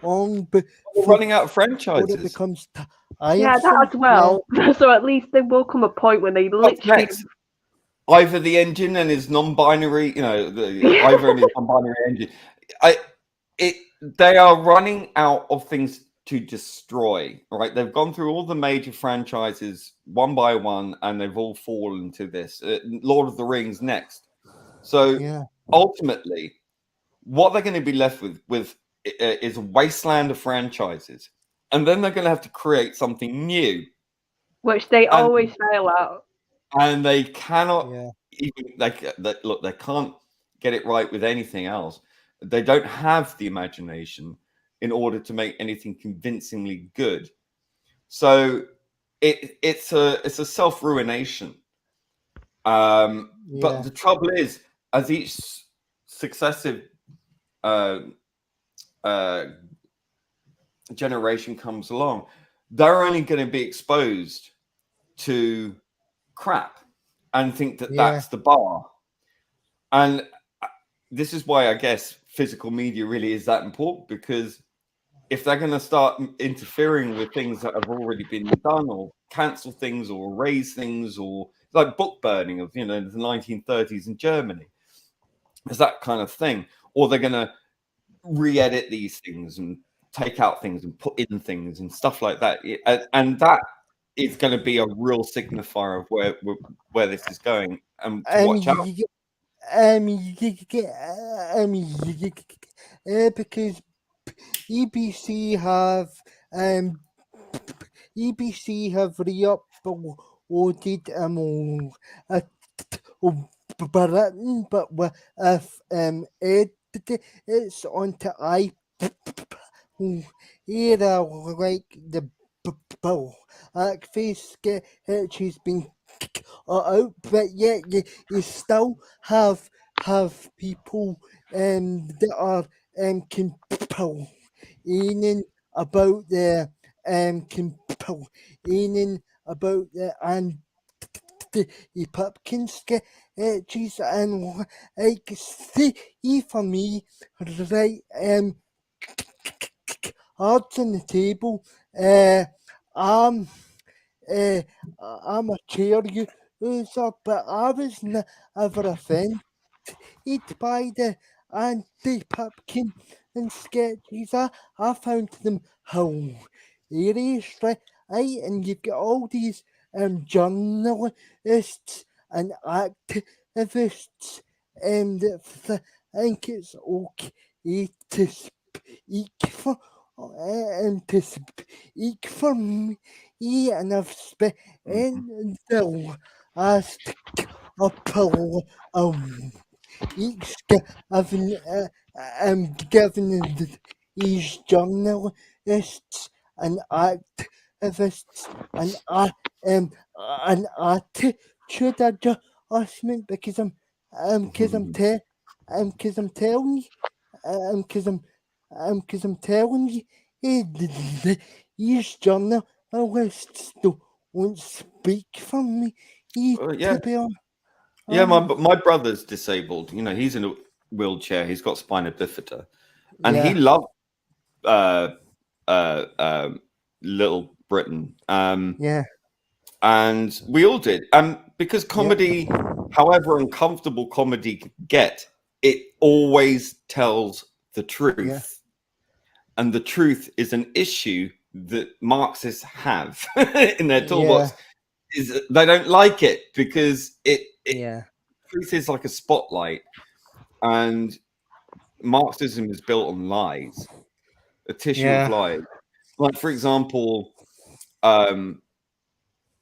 long, but we're running out of franchises. It becomes that as well. Yeah. So at least there will come a point when they literally either the engine and his non-binary, either in his non-binary engine. They are running out of things to destroy, right? They've gone through all the major franchises one by one, and they've all fallen to this. Lord of the Rings next. So ultimately, what they're going to be left with is a wasteland of franchises, and then they're going to have to create something new, which they always fail at. And they cannot even look. They can't get it right with anything else. They don't have the imagination in order to make anything convincingly good. So it's a self-ruination. But the trouble is, as each successive generation comes along, they're only going to be exposed to crap and think that that's the bar. And this is why I guess physical media really is that important, because if they're going to start interfering with things that have already been done, or cancel things, or erase things, or like book burning of the 1930s in Germany, there's that kind of thing, or they're going to re-edit these things and take out things and put in things and stuff like that, and that is going to be a real signifier of where this is going, and to watch out. Because EBC have re-uploaded Britain, but if edited it's onto era like the blackface which has been out, but yet you still have people that are complaining about the anti-Republican sketches, and like see for me, right, odds on the table, I'm a chair user, but I was never offended by the anti-Republican sketches. I found them hilarious, right? And you've got all these journalists and activists that think it's okay to speak for to speak for me, and I've spent in the last couple of weeks given these journalists and activists an attitude adjustment because I'm telling you because I'm telling you these journalists don't speak for me. Yeah. To be honest. Yeah, my brother's disabled. You know, he's in a wheelchair. He's got spina bifida, and he loved Little Britain. And we all did. Because comedy, however uncomfortable comedy can get, it always tells the truth. And the truth is an issue that Marxists have in their toolbox. Is they don't like it because truth is like a spotlight, and Marxism is built on lies, a tissue of lies. Like, for example,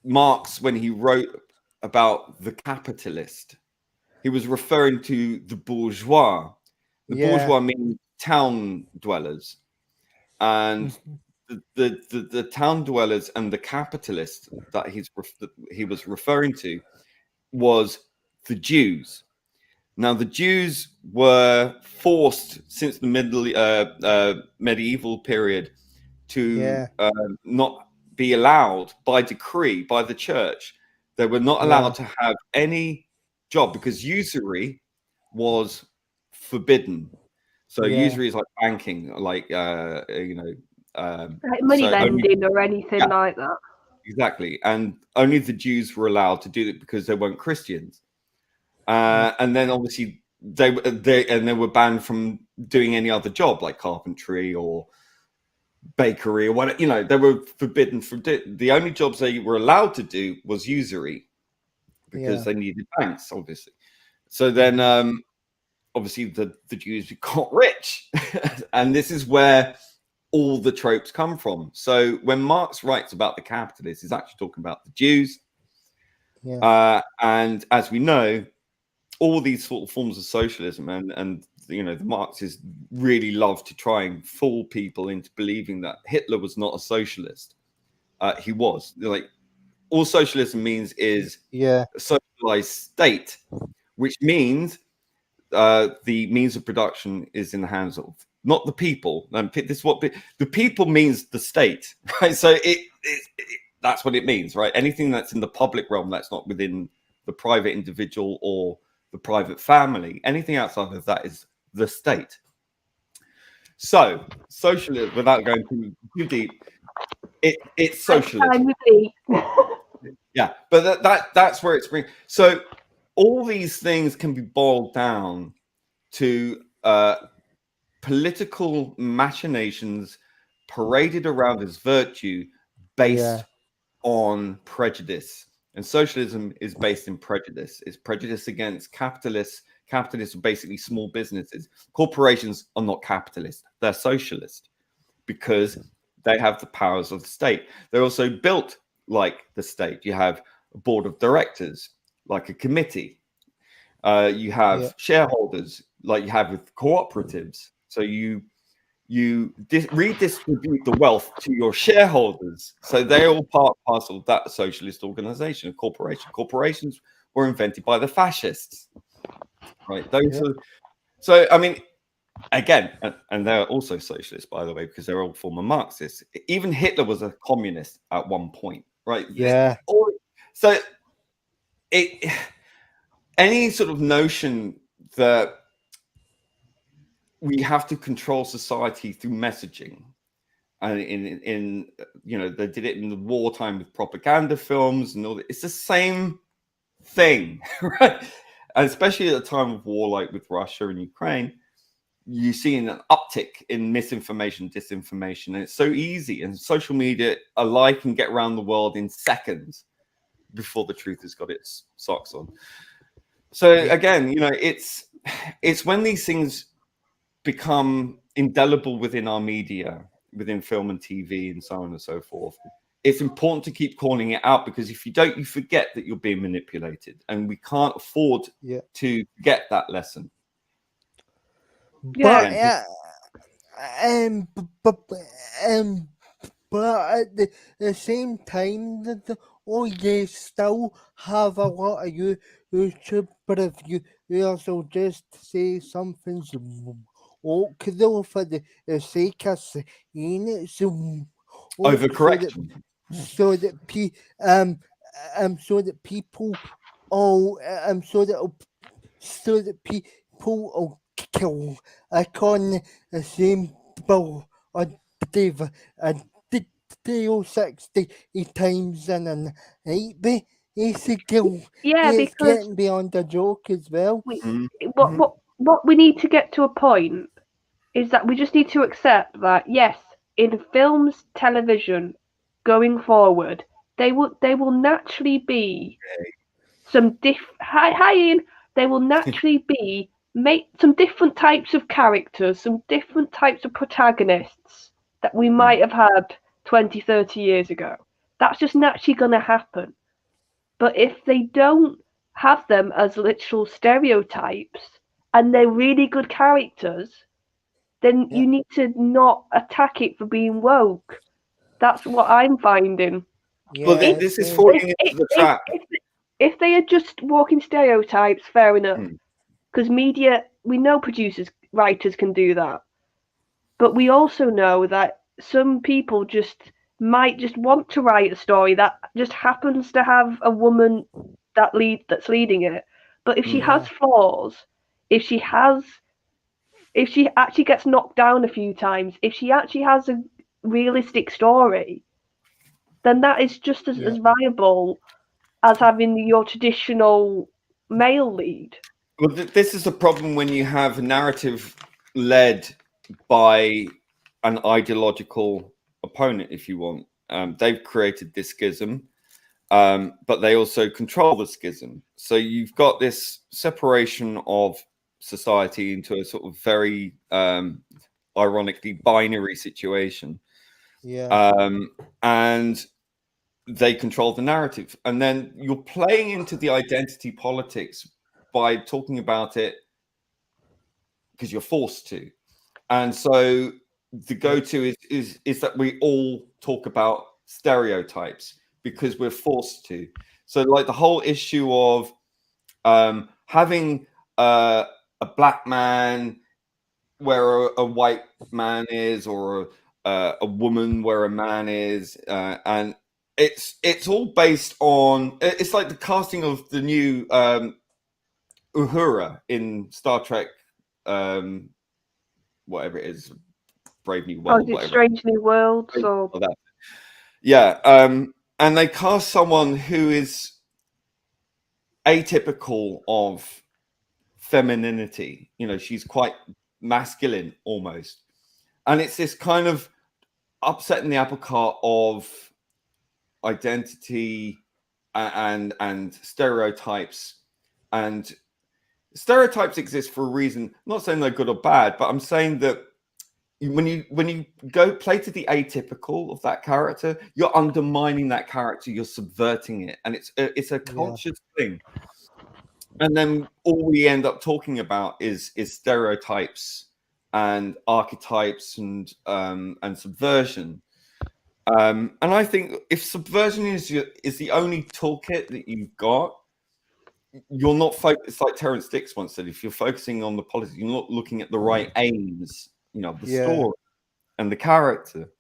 Marx, when he wrote about the capitalist, he was referring to the bourgeois. The bourgeois means town dwellers, and the town dwellers and the capitalists that he was referring to was the Jews. Now, the Jews were forced since the medieval period to not be allowed by decree by the church. They were not allowed to have any job because usury was forbidden. So usury is like banking, like like money lending or anything like that. Exactly, and only the Jews were allowed to do it because they weren't Christians. And then obviously they were banned from doing any other job like carpentry or bakery or what. You know, they were forbidden from the only jobs they were allowed to do was usury because they needed banks, obviously. So then obviously the Jews got rich, and this is where all the tropes come from. So when Marx writes about the capitalists, he's actually talking about the Jews. And as we know, all these sort of forms of socialism and you know, the Marxists really love to try and fool people into believing that Hitler was not a socialist. He was. Like, all socialism means is a socialized state, which means the means of production is in the hands of not the people. And this is what the people means, the state, right? So that's what it means, right? Anything that's in the public realm that's not within the private individual or the private family, anything outside of that is the state. So socialism, without going too deep, it's socialism. Yeah, but that's where it's bring. So all these things can be boiled down to political machinations paraded around as virtue based on prejudice. And socialism is based in prejudice. It's prejudice against capitalists. Capitalists are basically small businesses. Corporations are not capitalist. They're socialist because they have the powers of the state. They're also built like the state. You have a board of directors, like a committee. You have shareholders, like you have with cooperatives. So you redistribute the wealth to your shareholders. So they're all part and parcel of that socialist organization, a corporation. Corporations were invented by the fascists, right? Those are, so, I mean, again, and they're also socialists, by the way, because they're all former Marxists. Even Hitler was a communist at one point, right? So any sort of notion that we have to control society through messaging, and in you know, they did it in the wartime with propaganda films and all that. It's the same thing, right? And especially at a time of war like with Russia and Ukraine, you see an uptick in misinformation, disinformation, and it's so easy. And social media alike can get around the world in seconds before the truth has got its socks on. So again, you know, it's when these things become indelible within our media, within film and TV and so on and so forth. It's important to keep calling it out, because if you don't, you forget that you're being manipulated, and we can't afford to get that lesson. But but at the same time, you still have a lot of YouTube reviewers who just say something's okay though for the sake of saying it. So Overcorrection. So that people will kill on the same bill or they've deal 60 times in a night, but basically it's because getting beyond a joke as well. What we need to get to a point is that we just need to accept that, yes, in films, television, going forward, they will naturally be some they will naturally be some different types of characters, some different types of protagonists that we might have had 20, 30 years ago. That's just naturally going to happen. But if they don't have them as literal stereotypes and they're really good characters, then you need to not attack it for being woke. That's what I'm finding. Well, this is falling into the trap. If they are just walking stereotypes, fair enough. Because media, we know producers, writers can do that. But we also know that some people might just want to write a story that just happens to have a woman that's leading it. But if she has flaws, if she actually gets knocked down a few times, if she actually has a realistic story, then that is just as viable as having your traditional male lead. Well, this is a problem when you have a narrative led by an ideological opponent, if you want. They've created this schism, but they also control the schism. So you've got this separation of society into a sort of very ironically binary situation. And they control the narrative. And then you're playing into the identity politics by talking about it because you're forced to. And so the go-to is that we all talk about stereotypes because we're forced to. So like the whole issue of having a black man where a white man is, or a woman where a man is, and it's all based on, it's like the casting of the new Uhura in Star Trek, whatever it is, Brave New World. Oh, Strange New Worlds. And they cast someone who is atypical of femininity. You know, she's quite masculine almost, and it's this kind of upsetting the apple cart of identity and stereotypes. And stereotypes exist for a reason. I'm not saying they're good or bad, but I'm saying that when you go play to the atypical of that character, you're undermining that character, you're subverting it, and it's a conscious thing. And then all we end up talking about is stereotypes and archetypes and subversion. And I think if subversion is the only toolkit that you've got, you're not focused. It's like Terrence Dicks once said: if you're focusing on the politics, you're not looking at the right aims. You know, the story and the character.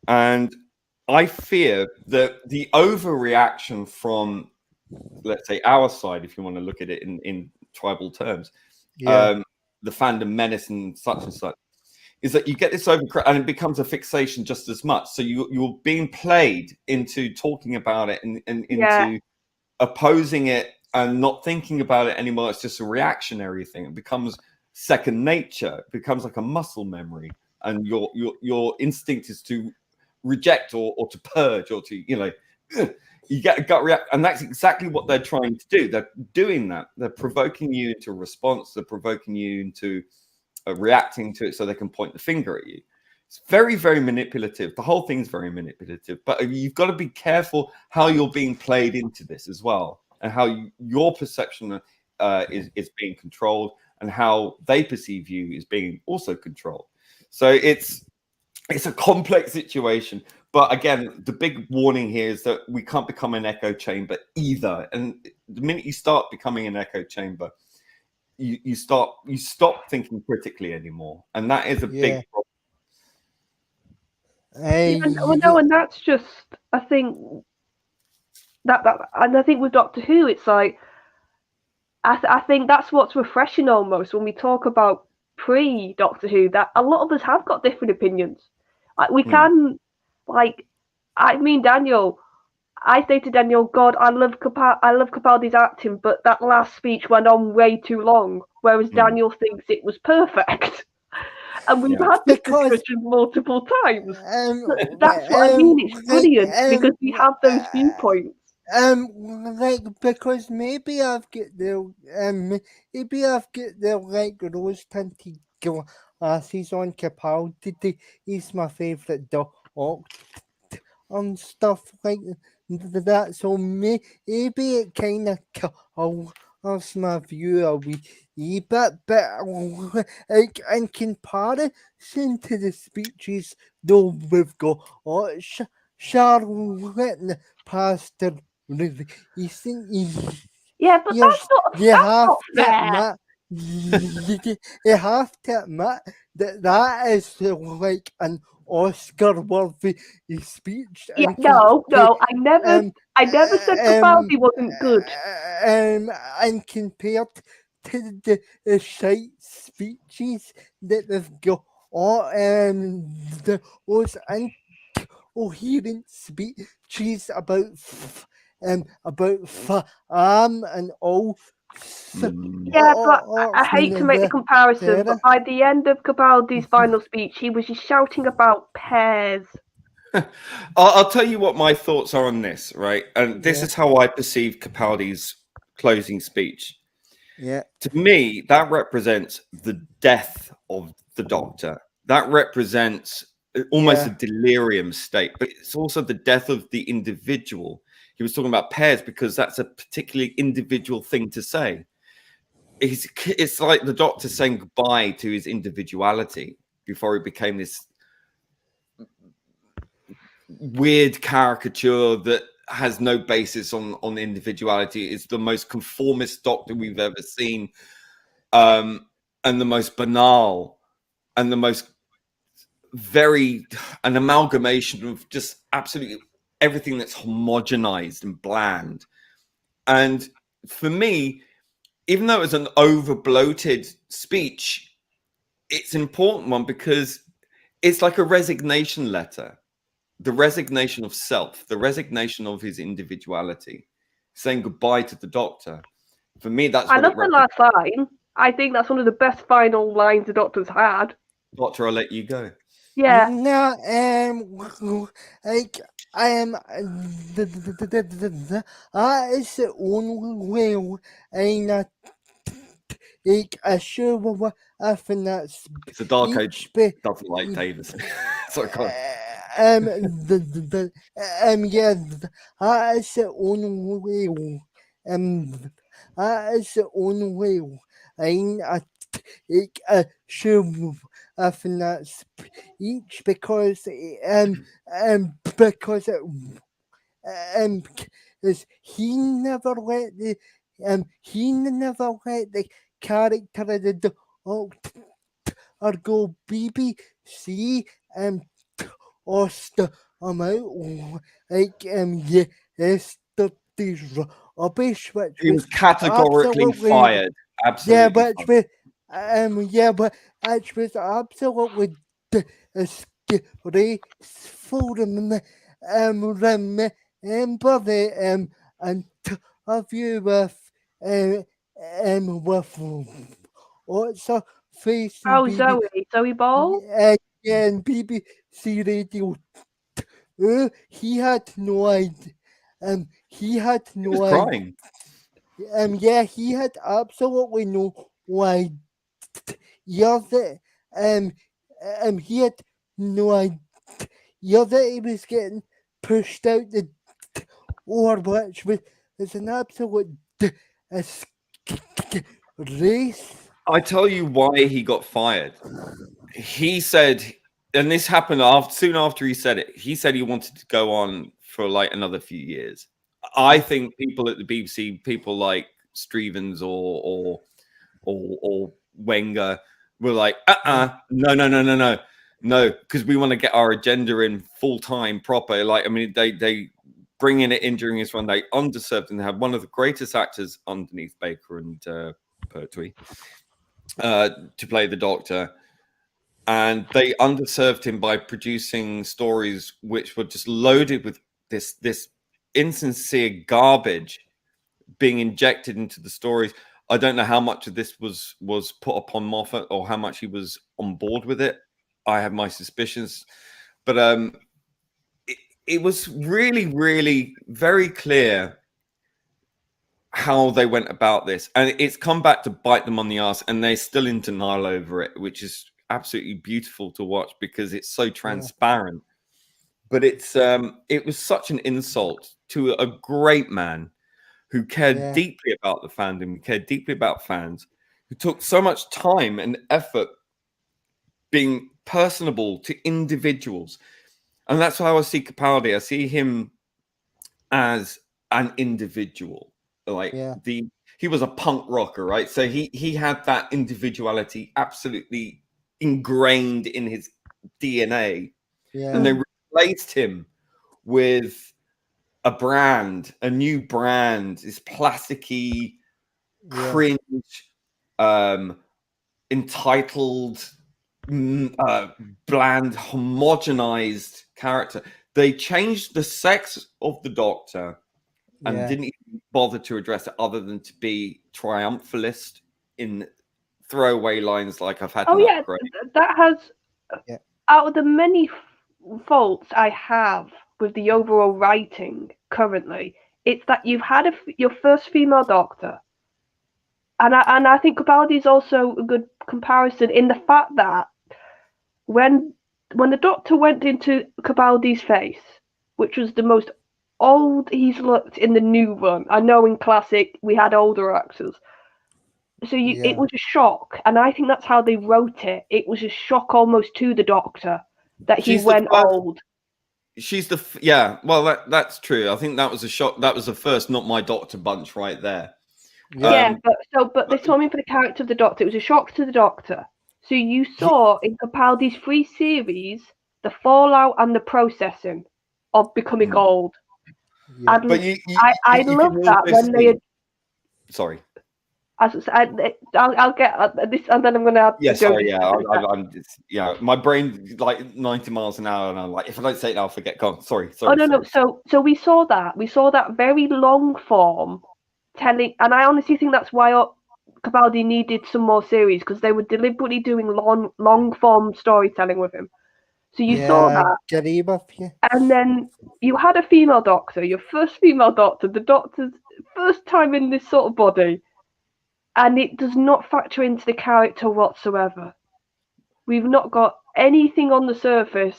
And I fear that the overreaction from, let's say, our side, if you want to look at it in tribal terms, the fandom menace and such, is that you get this and it becomes a fixation just as much. So you're being played into talking about it and into opposing it and not thinking about it anymore. It's just a reactionary thing. It becomes second nature. It becomes like a muscle memory, and your instinct is to reject or to purge or to, you know, you get a gut react, and that's exactly what they're trying to do. They're doing that. They're provoking you into a response. They're provoking you into reacting to it, so they can point the finger at you. It's very, very manipulative. The whole thing's very manipulative, but you've got to be careful how you're being played into this as well, and how your perception is being controlled, and how they perceive you is being also controlled. So it's a complex situation. But again, the big warning here is that we can't become an echo chamber either. And the minute you start becoming an echo chamber, you stop thinking critically anymore, and that is a big problem. And that's just, I think that and I think with Doctor Who, it's like I think that's what's refreshing almost when we talk about pre-Doctor Who, that a lot of us have got different opinions. Like we can, like, I mean, Daniel. I say to Daniel, God, I love Capaldi's acting, but that last speech went on way too long. Whereas Daniel thinks it was perfect. And we've had this discussion multiple times. That's what I mean. It's brilliant because we have those viewpoints. Like, because maybe I've got the like rose tinted glasses on. Capaldi, he's my favourite Doctor and stuff like that. So maybe it kind of colors my view a wee bit, but like in comparison to the speeches, though, we've got Charlotte and Pastor. Yeah, but that's not. You have fair. you have to admit that is like an Oscar-worthy speech. Yeah, no, I never said Capaldi wasn't good. And compared to the shite speeches that they've got, those incoherent speeches about and all. Yeah, but I hate to make the comparison, but by the end of Capaldi's final speech, he was just shouting about pears. I'll tell you what my thoughts are on this, right? And this is how I perceive Capaldi's closing speech. Yeah. To me, that represents the death of the Doctor. That represents almost a delirium state, but it's also the death of the individual. He was talking about pears because that's a particularly individual thing to say. It's like the Doctor saying goodbye to his individuality before he became this weird caricature that has no basis on individuality. It's the most conformist Doctor we've ever seen, and the most banal, and the most an amalgamation of just absolutely everything that's homogenized and bland. And for me, even though it was an over bloated speech, it's an important one because it's like a resignation letter, the resignation of self, the resignation of his individuality, saying goodbye to the Doctor. For me, that's I love the last line. I think that's one of the best final lines the Doctor's had. Doctor, I'll let you go. Yeah. No, like that is the only way I sure with that. It's a dark age doesn't like Davis. So yeah, that is the only way. That is the only way. I sure in that speech because he never let the character of the Doctor or go BBC or out like yesterday's rubbish, which he was categorically fired. Absolutely. But it was absolutely disgraceful. Remember the interview with what's her face? Zoe Ball? And BBC Radio. He had no idea. He had no idea. He had absolutely no idea that he had no idea that he was getting pushed out the door, which is an absolute race. I tell you why he got fired. He said, and this happened soon after he said it. He said he wanted to go on for like another few years. I think people at the BBC, people like Stevens or Wenger, were like, no, because we want to get our agenda in full time, proper. Like, I mean, they bringing it in during his run, they underserved, and they had one of the greatest actors underneath Baker and Pertwee to play the Doctor. And they underserved him by producing stories which were just loaded with this insincere garbage being injected into the stories. I don't know how much of this was put upon Moffat or how much he was on board with it. I have my suspicions, but it was really, really very clear how they went about this, and it's come back to bite them on the ass, and they're still in denial over it, which is absolutely beautiful to watch because it's so transparent. But it was such an insult to a great man who cared deeply about the fandom, cared deeply about fans, who took so much time and effort being personable to individuals. And that's how I see Capaldi. I see him as an individual. Like he was a punk rocker, right? So he had that individuality absolutely ingrained in his DNA. And they replaced him with a brand, a new brand, this plasticky, cringe, entitled, bland, homogenized character. They changed the sex of the Doctor and didn't even bother to address it other than to be triumphalist in throwaway lines like I've had that has out of the many faults I have with the overall writing currently, it's that you've had your first female Doctor, and I think Capaldi is also a good comparison in the fact that when the Doctor went into Capaldi's face, which was the most old he's looked in the new run. I know in classic we had older actors, so it was a shock, and I think that's how they wrote it. It was a shock almost to the Doctor that he went old. She's well, that's true. I think that was a shock. That was the first Not My Doctor bunch right there. But this I mean for the character of the Doctor, it was a shock to the Doctor. So you saw in Capaldi's 3 series the fallout and the processing of becoming old. And but I love that when they. Sorry. I'll get this, and then I'm going to. My brain like 90 miles an hour, and I'm like, if I don't say it now, I'll forget. Go on. Sorry. No. So we saw that very long form telling, and I honestly think that's why Capaldi needed some more series, because they were deliberately doing long form storytelling with him. So you saw that, and then you had a female Doctor, your first female Doctor, the Doctor's first time in this sort of body. And it does not factor into the character whatsoever. We've not got anything on the surface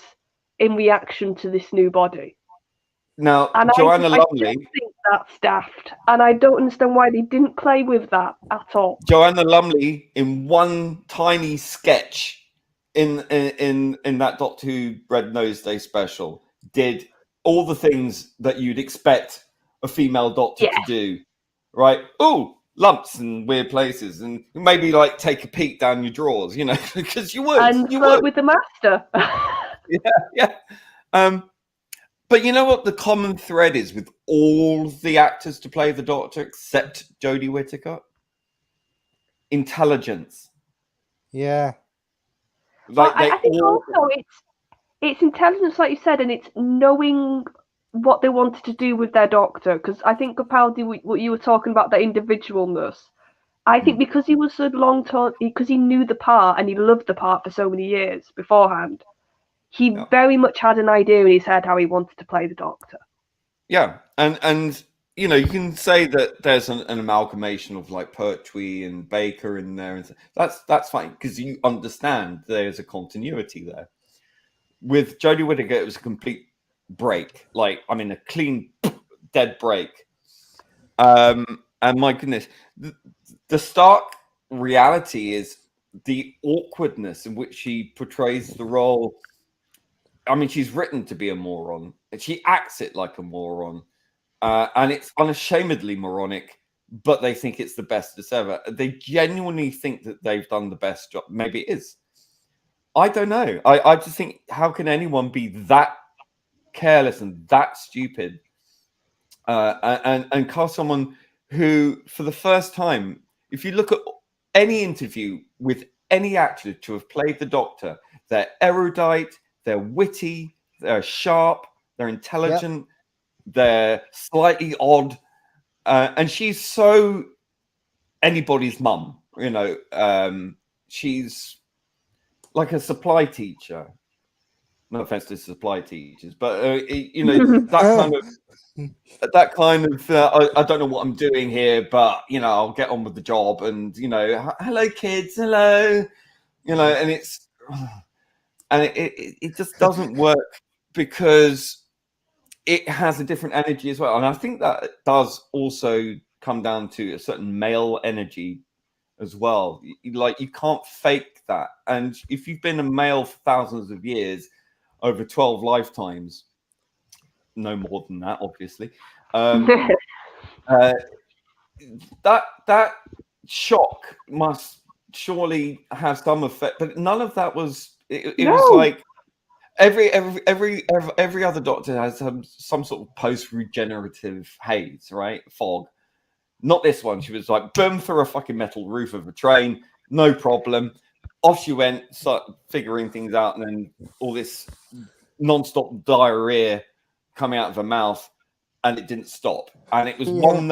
in reaction to this new body. Now, and Joanna Lumley, I think that's daft, and I don't understand why they didn't play with that at all. Joanna Lumley, in one tiny sketch in that Doctor Who Red Nose Day special, did all the things that you'd expect a female Doctor to do, right? Ooh, lumps in weird places, and maybe like take a peek down your drawers, because you would. And flirt with the Master. But you know what the common thread is with all the actors to play the Doctor except Jodie Whittaker? Intelligence. Yeah. I think also it's intelligence, like you said, and it's knowing what they wanted to do with their Doctor, because I think Capaldi, what you were talking about, that individualness, I think because he was a because he knew the part and he loved the part for so many years beforehand, he very much had an idea in his head how he wanted to play the Doctor. Yeah, and you can say that there's an amalgamation of like Pertwee and Baker in there, and that's fine because you understand there's a continuity there. With Jodie Whittaker, it was a complete break. Like, I mean, a clean, dead break. And my goodness, the stark reality is the awkwardness in which she portrays the role. I mean, she's written to be a moron. She acts it like a moron. And it's unashamedly moronic, but they think it's the best as ever. They genuinely think that they've done the best job. Maybe it is. I don't know. I just think, how can anyone be that careless and that stupid and cast someone who, for the first time, if you look at any interview with any actor to have played the Doctor, they're erudite, they're witty, they're sharp, they're intelligent, they're slightly odd, and she's so anybody's mum. You know, she's like a supply teacher. No offense to supply teachers, but you know, that kind of I don't know what I'm doing here, but you know, I'll get on with the job. And you know, hello kids, hello, you know, and it just doesn't work because it has a different energy as well. And I think that does also come down to a certain male energy as well. Like, you can't fake that. And if you've been a male for thousands of years, over 12 lifetimes, no more than that, obviously, that shock must surely have some effect. But none of that was. It was like every other Doctor has some sort of post-regenerative haze, right? Fog. Not this one. She was like, boom, through a fucking metal roof of a train, no problem. Off she went, start figuring things out, and then all this non-stop diarrhea coming out of her mouth, and it didn't stop. And it was one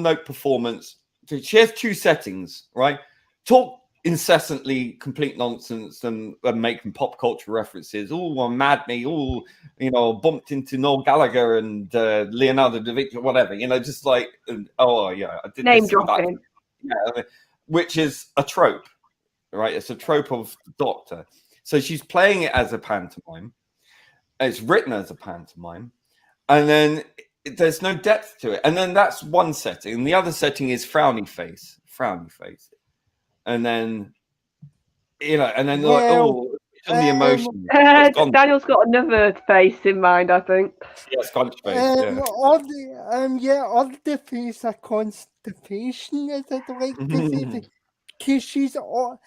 note performance. She has two settings, right? Talk incessantly, complete nonsense, and making pop culture references. Oh, I mad me. Oh, you know, bumped into Noel Gallagher and Leonardo da Vinci, whatever. You know, just like, oh yeah, I did name this dropping. Yeah, which is a trope, right? It's a trope of Doctor. So she's playing it as a pantomime. It's written as a pantomime, and then there's no depth to it. And then that's one setting. And the other setting is frowny face, and then like, oh, the emotion. Daniel's got another face in mind, I think. Yes, conch face. Or the face of constipation, as I'd like to say. Because she's because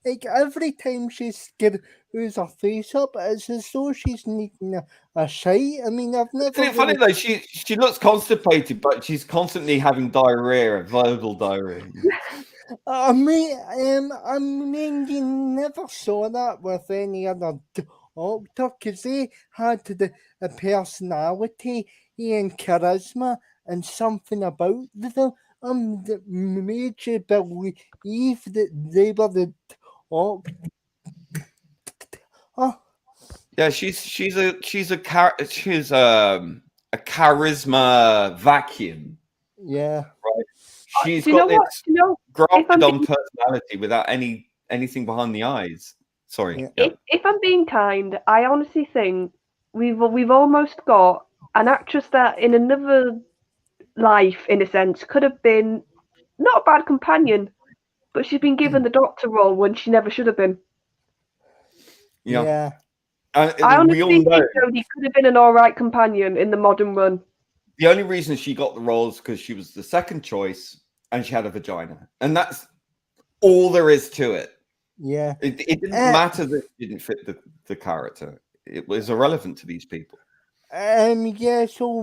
like every time she screws her face up, it's as though she's needing a shite. I mean, I've never. Isn't it funny though? She looks constipated, but she's constantly having diarrhea, verbal diarrhea. I mean, you never saw that with any other Doctor, because they had the personality and charisma and something about them. That made you believe that they were the Yeah, she's a charisma vacuum. Yeah, right. She's got this grafted on personality without anything behind the eyes. Sorry. Yeah. If I'm being kind, I honestly think we've almost got an actress that in another life, in a sense, could have been not a bad companion, but she's been given the Doctor role when she never should have been. Yeah. I honestly think Jodie could have been an alright companion in the modern run. The only reason she got the role is because she was the second choice and she had a vagina. And that's all there is to it. Yeah. It didn't matter that it didn't fit the character. It was irrelevant to these people. Yeah, so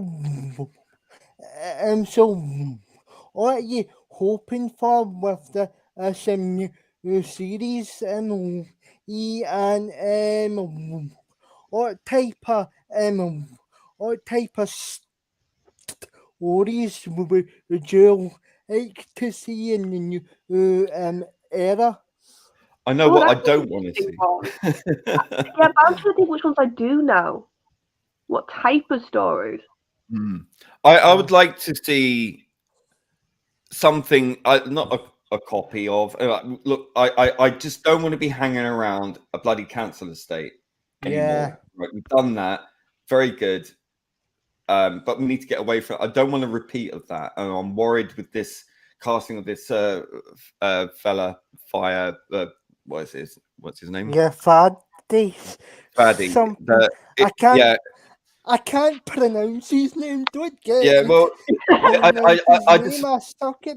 what are you hoping for with the some new series? What type of stories would you like to see in the new era? I know what I don't want to see. Yeah, but I'm trying to think which ones I do now. What type of stories? I would like to see something, not a copy of. Look, I just don't want to be hanging around a bloody council estate anymore. Yeah. Right, we've done that. Very good. But we need to get away from it. I don't want a repeat of that. And I'm worried with this casting of this fella, Fire. What's his name? Yeah, Faddy. Faddy. Something. I can't pronounce his name. Don't get Yeah, me. well, I just I suck at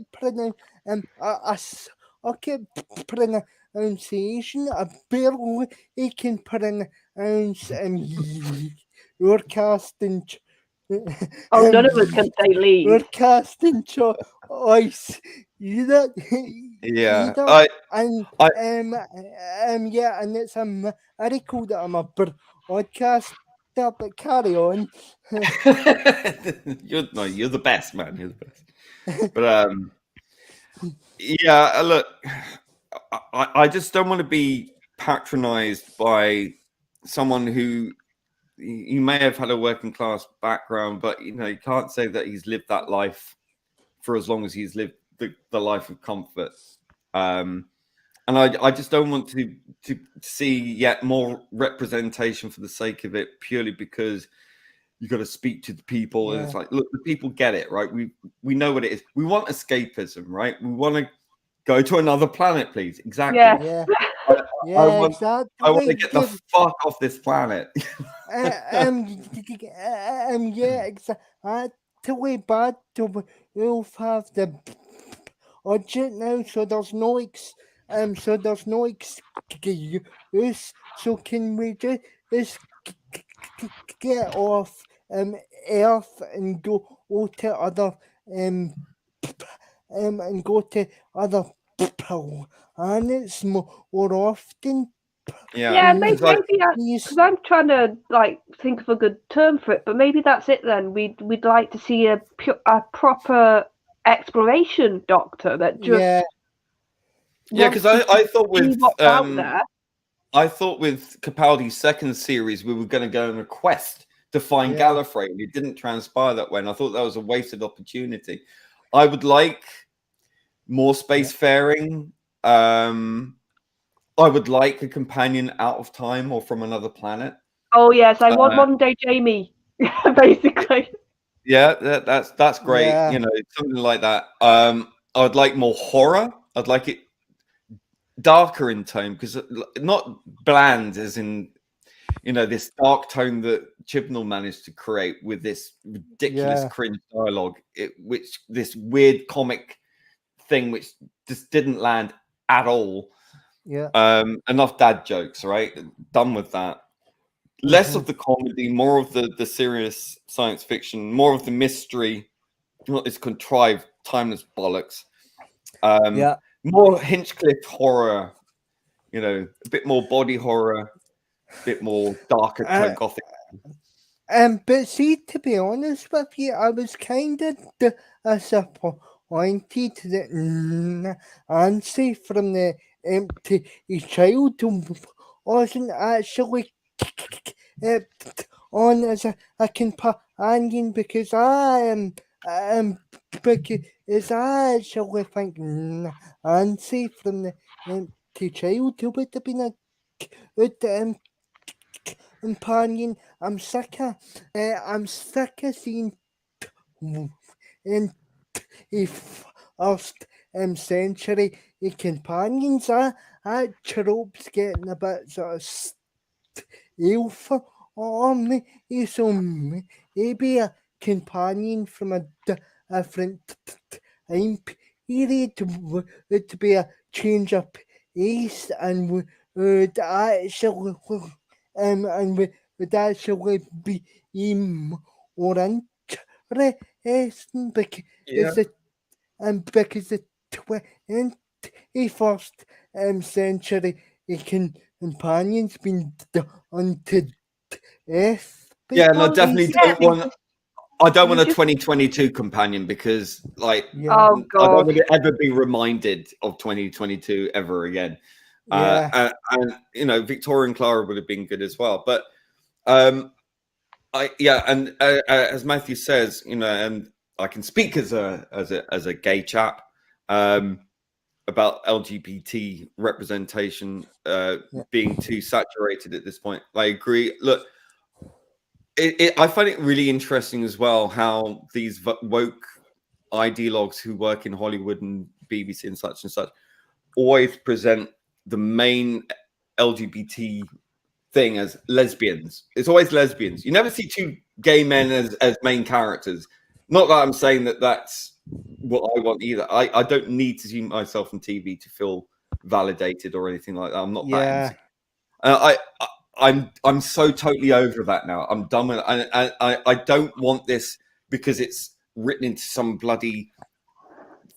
I suck at pronunciation. I barely can pronounce your casting. Oh, none of us can say lead. Your casting choice. You that? yeah. Yeah, and it's a miracle that I'm a broadcaster. But carry on. You're the best, man. You're the best. But yeah, look, I just don't want to be patronized by someone who you may have had a working class background, but you can't say that he's lived that life for as long as he's lived the life of comfort. And I just don't want to see yet more representation for the sake of it, purely because you got to speak to the people. And it's like, look, the people get it, right? We know what it is. We want escapism, right? We want to go to another planet, please. Exactly. Yeah. Exactly. I want to get the fuck off this planet. Yeah, exactly. Bad to we'll have the budget now, so there's no excuse. So can we just get off Earth and go to other and go to other planets more often? Yeah, maybe because I'm trying to think of a good term for it, but maybe that's it then. We'd like to see a proper exploration doctor that just because I thought with out there. I thought with Capaldi's second series we were going to go on a quest to find Gallifrey, and it didn't transpire that way. And I thought that was a wasted opportunity. I would like more spacefaring. I would like a companion out of time or from another planet. Oh yes, I want modern day Jamie, basically. Yeah, that's great. Yeah. Something like that. I would like more horror. I'd like it darker in tone, because not bland as in this dark tone that Chibnall managed to create with this ridiculous cringe dialogue, which this weird comic thing which just didn't land at all. Enough dad jokes, right? Done with that. Less of the comedy, more of the serious science fiction, more of the mystery, not this contrived timeless bollocks. More Hinchcliffe horror, a bit more body horror, a bit more darker tone gothic. But see, to be honest with you, I was kind of disappointed that Nancy from the Empty Child wasn't actually on as a companion, because I actually think Nancy from the Empty Child would have been a good companion. I'm sick of seeing in the first century companions. That trope's getting a bit sort of stale on me. So maybe a companion from a different time period would be a change of pace, and would actually would actually be more interesting, because the 21st century companions been done to death. No, definitely don't want. I don't want a 2022 companion, because I don't want to ever be reminded of 2022 ever again. And Victoria and Clara would have been good as well. But as Matthew says, and I can speak as a gay chap. about LGBT representation being too saturated at this point. I agree. Look, I find it really interesting as well how these woke ideologues who work in Hollywood and BBC and such always present the main LGBT thing as lesbians. It's always lesbians. You never see two gay men as main characters. Not that I'm saying that that's what I want either. I don't need to see myself on TV to feel validated or anything like that. I'm not that insecure. I'm so totally over that now. I'm done with it. I don't want this because it's written into some bloody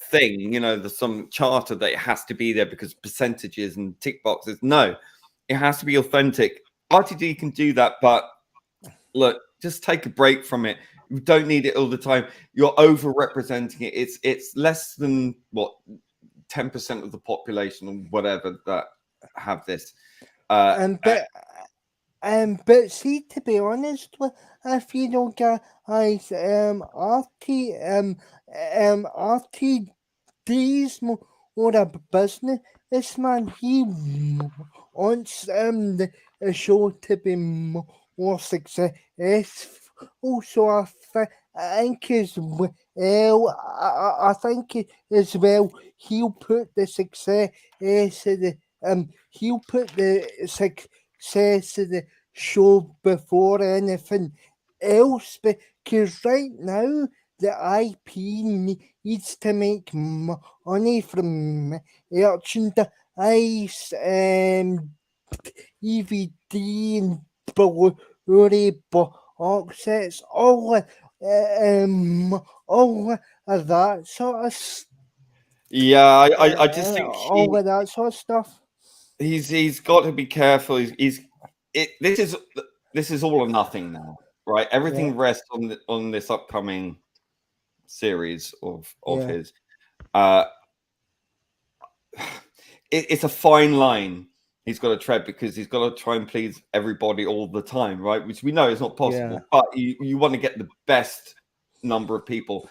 thing, there's some charter that it has to be there because percentages and tick boxes. No, it has to be authentic. RTD can do that, but look, just take a break from it. You don't need it all the time. You're over-representing it. It's less than 10% of the population or whatever that have this. But see, to be honest, if you don't get RTD's more a business, this man, he wants the show to be more successful. Also, I think as well, I think as well, he'll put the success of the show before anything else, because right now the IP needs to make money from merchandise, DVD and Blu-ray box sets, all of that sort of stuff. Yeah, I just think all of that sort of stuff. He's got to be careful. This is all or nothing now, right? Everything rests on this upcoming series of his. It's a fine line he's got to tread because he's got to try and please everybody all the time, right? Which we know is not possible. But you want to get the best number of people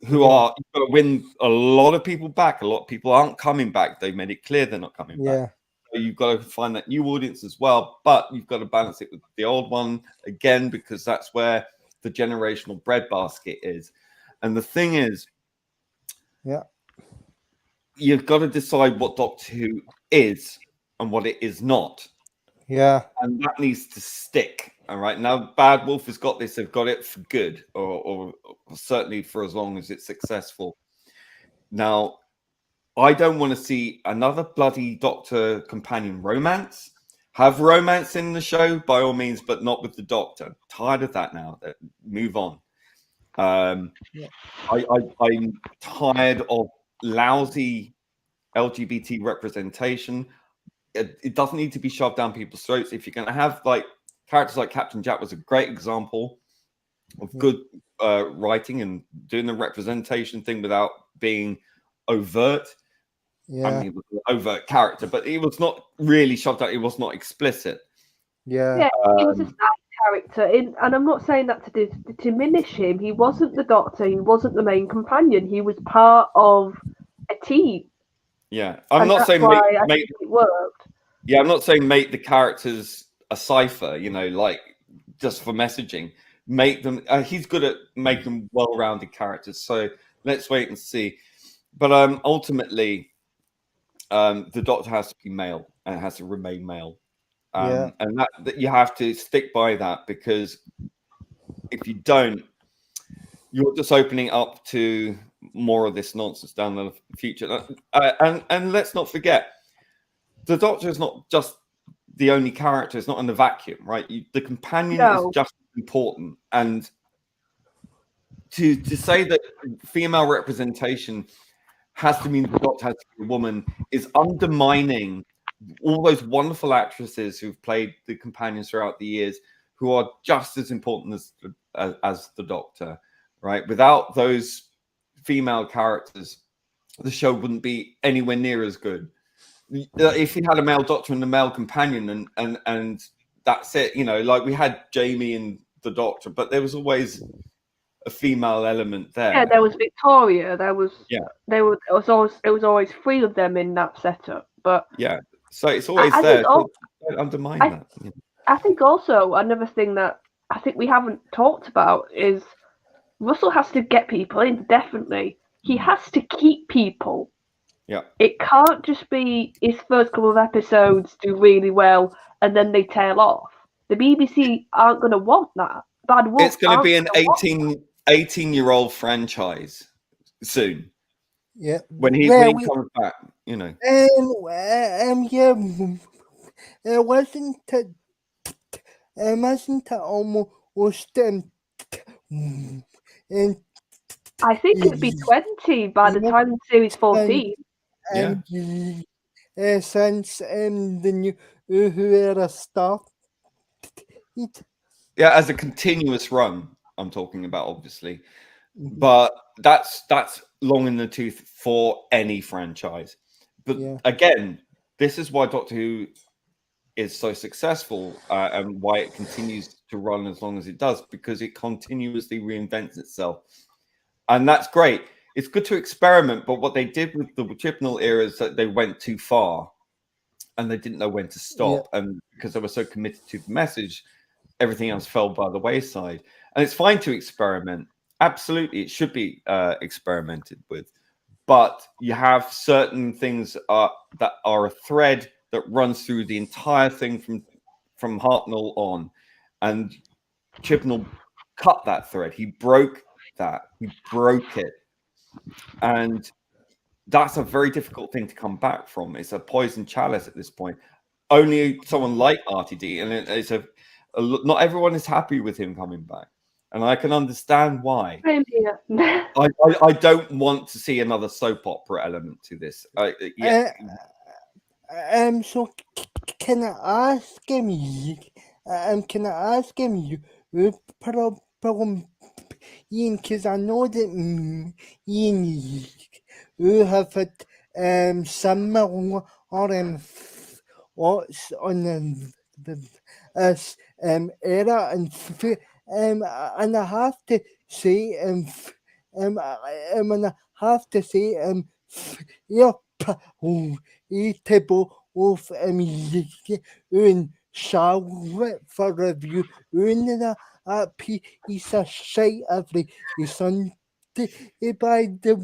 who are. You've got to win a lot of people back. A lot of people aren't coming back. They've made it clear they're not coming back. You've got to find that new audience as well, but you've got to balance it with the old one again, because that's where the generational breadbasket is. And the thing is, you've got to decide what Doctor Who is and what it is not. And that needs to stick. All right. Now, Bad Wolf has got this. They've got it for good, or certainly for as long as it's successful. Now, I don't want to see another bloody Doctor companion romance. Have romance in the show, by all means, but not with the Doctor. Tired of that now. Move on. I'm tired of lousy LGBT representation. It doesn't need to be shoved down people's throats. If you're going to have characters like Captain Jack was a great example of good writing and doing the representation thing without being overt. I mean, it was an overt character, but it was not really shoved out. It was not explicit. He was a side character, and I'm not saying that to diminish him. He wasn't the Doctor. He wasn't the main companion. He was part of a team. Yeah, I'm not saying make it worked. Yeah, I'm not saying make the characters a cipher. Just for messaging. Make them. He's good at making well-rounded characters. So let's wait and see. But ultimately. The Doctor has to be male and has to remain male, and that you have to stick by that, because if you don't, you're just opening up to more of this nonsense down the future. And let's not forget, the Doctor is not just the only character; it's not in the vacuum, right? The companion is just as important, and to say that female representation has to mean the Doctor has to be a woman is undermining all those wonderful actresses who've played the companions throughout the years, who are just as important as the Doctor, right? Without those female characters, the show wouldn't be anywhere near as good. If you had a male Doctor and a male companion, and that's it, we had Jamie and the Doctor, but there was always a female element there. Yeah, there was Victoria. There was. Yeah. It was always three of them in that setup. But Yeah, so it's always I there. think So don't undermine that. Yeah. I think also another thing that I think we haven't talked about is Russell has to get people in, definitely. He has to keep people. Yeah. It can't just be his first couple of episodes do really well and then they tail off. The BBC aren't going to want that. Bad Wolf It's going to be an aren't 18-year-old franchise soon. Yeah. When he Well, comes back, you know. Yeah, it wasn't almost and I think it'd be 20 by the time the series 14. Since the new who era started. Yeah, as a continuous run, I'm talking about, obviously. But that's long in the tooth for any franchise. But again, this is why Doctor Who is so successful and why it continues to run as long as it does, because it continuously reinvents itself. And that's great. It's good to experiment, but what they did with the Chibnall era is that they went too far and they didn't know when to stop. And because they were so committed to the message, everything else fell by the wayside. And it's fine to experiment. Absolutely, it should be experimented with. But you have certain things that are a thread that runs through the entire thing from Hartnell on. And Chibnall cut that thread. He broke that. He broke it. And that's a very difficult thing to come back from. It's a poison chalice at this point. Only someone like RTD, and it's not everyone is happy with him coming back. And I can understand why. Same here. I don't want to see another soap opera element to this. So can I ask him? You problem, Ian? Because I know that Ian, you have had similar thoughts on the era and I have to say and I have to say yeah, table of un Charlotte for review un piece of shite every Sunday by the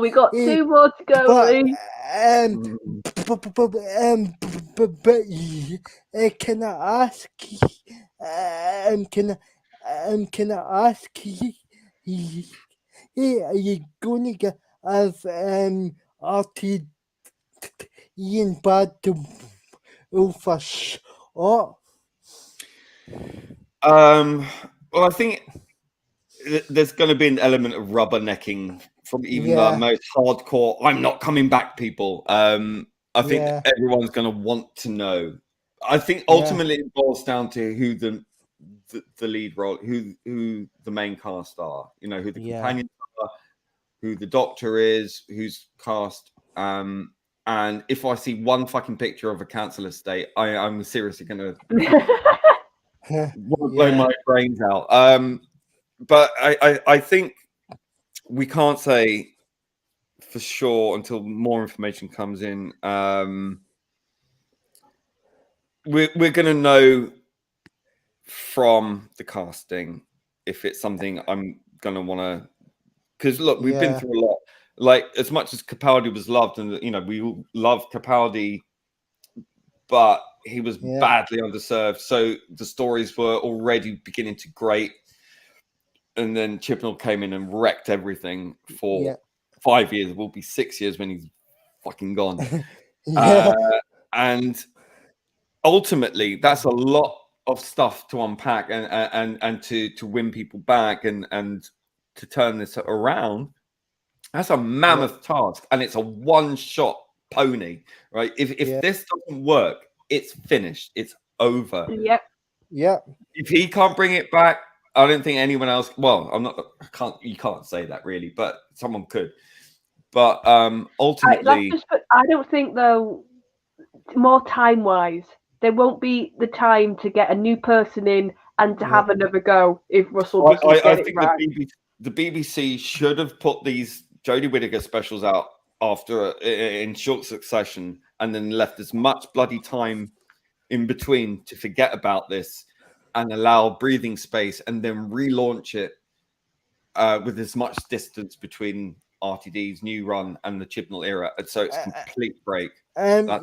We got 2 more to go, Lee. But can I ask can I ask are you going to have RT Ian Bad for shot? Well, I think there's going to be an element of rubbernecking from even the most hardcore I'm not coming back people. I think everyone's going to want to know. I think ultimately it boils down to who the lead role, who the main cast are, you know, who the companions are, who the Doctor is, who's cast. And if I see one fucking picture of a council estate, I'm seriously going to blow my brains out. But I think we can't say for sure until more information comes in. We're going to know from the casting if it's something I'm going to want to, because look, we've been through a lot. Like, as much as Capaldi was loved, and you know, we all love Capaldi, but he was badly underserved. So the stories were already beginning to grate, and then Chibnall came in and wrecked everything for 5 years. It will be 6 years when he's fucking gone. And ultimately, that's a lot of stuff to unpack and to win people back and to turn this around. That's a mammoth task, and it's a one-shot pony, right? If this doesn't work, it's finished. It's over. If he can't bring it back, I don't think anyone else. Well, you can't say that really, but someone could. But ultimately, I don't think though. More time-wise, there won't be the time to get a new person in and to Yeah. have another go if Russell Dickey I get it think right. the BBC should have put these Jodie Whittaker specials out after in short succession, and then left as much bloody time in between to forget about this and allow breathing space, and then relaunch it with as much distance between RTD's new run and the Chibnall era, and so it's complete break.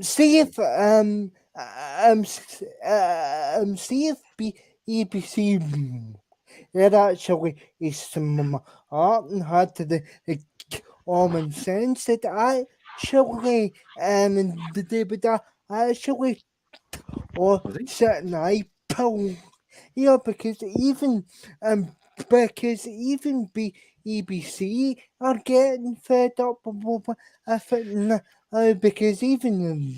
See if see if BBC it actually is some art and had the common sense that actually the actually or certain Apple, because even BBC are getting fed up with it because even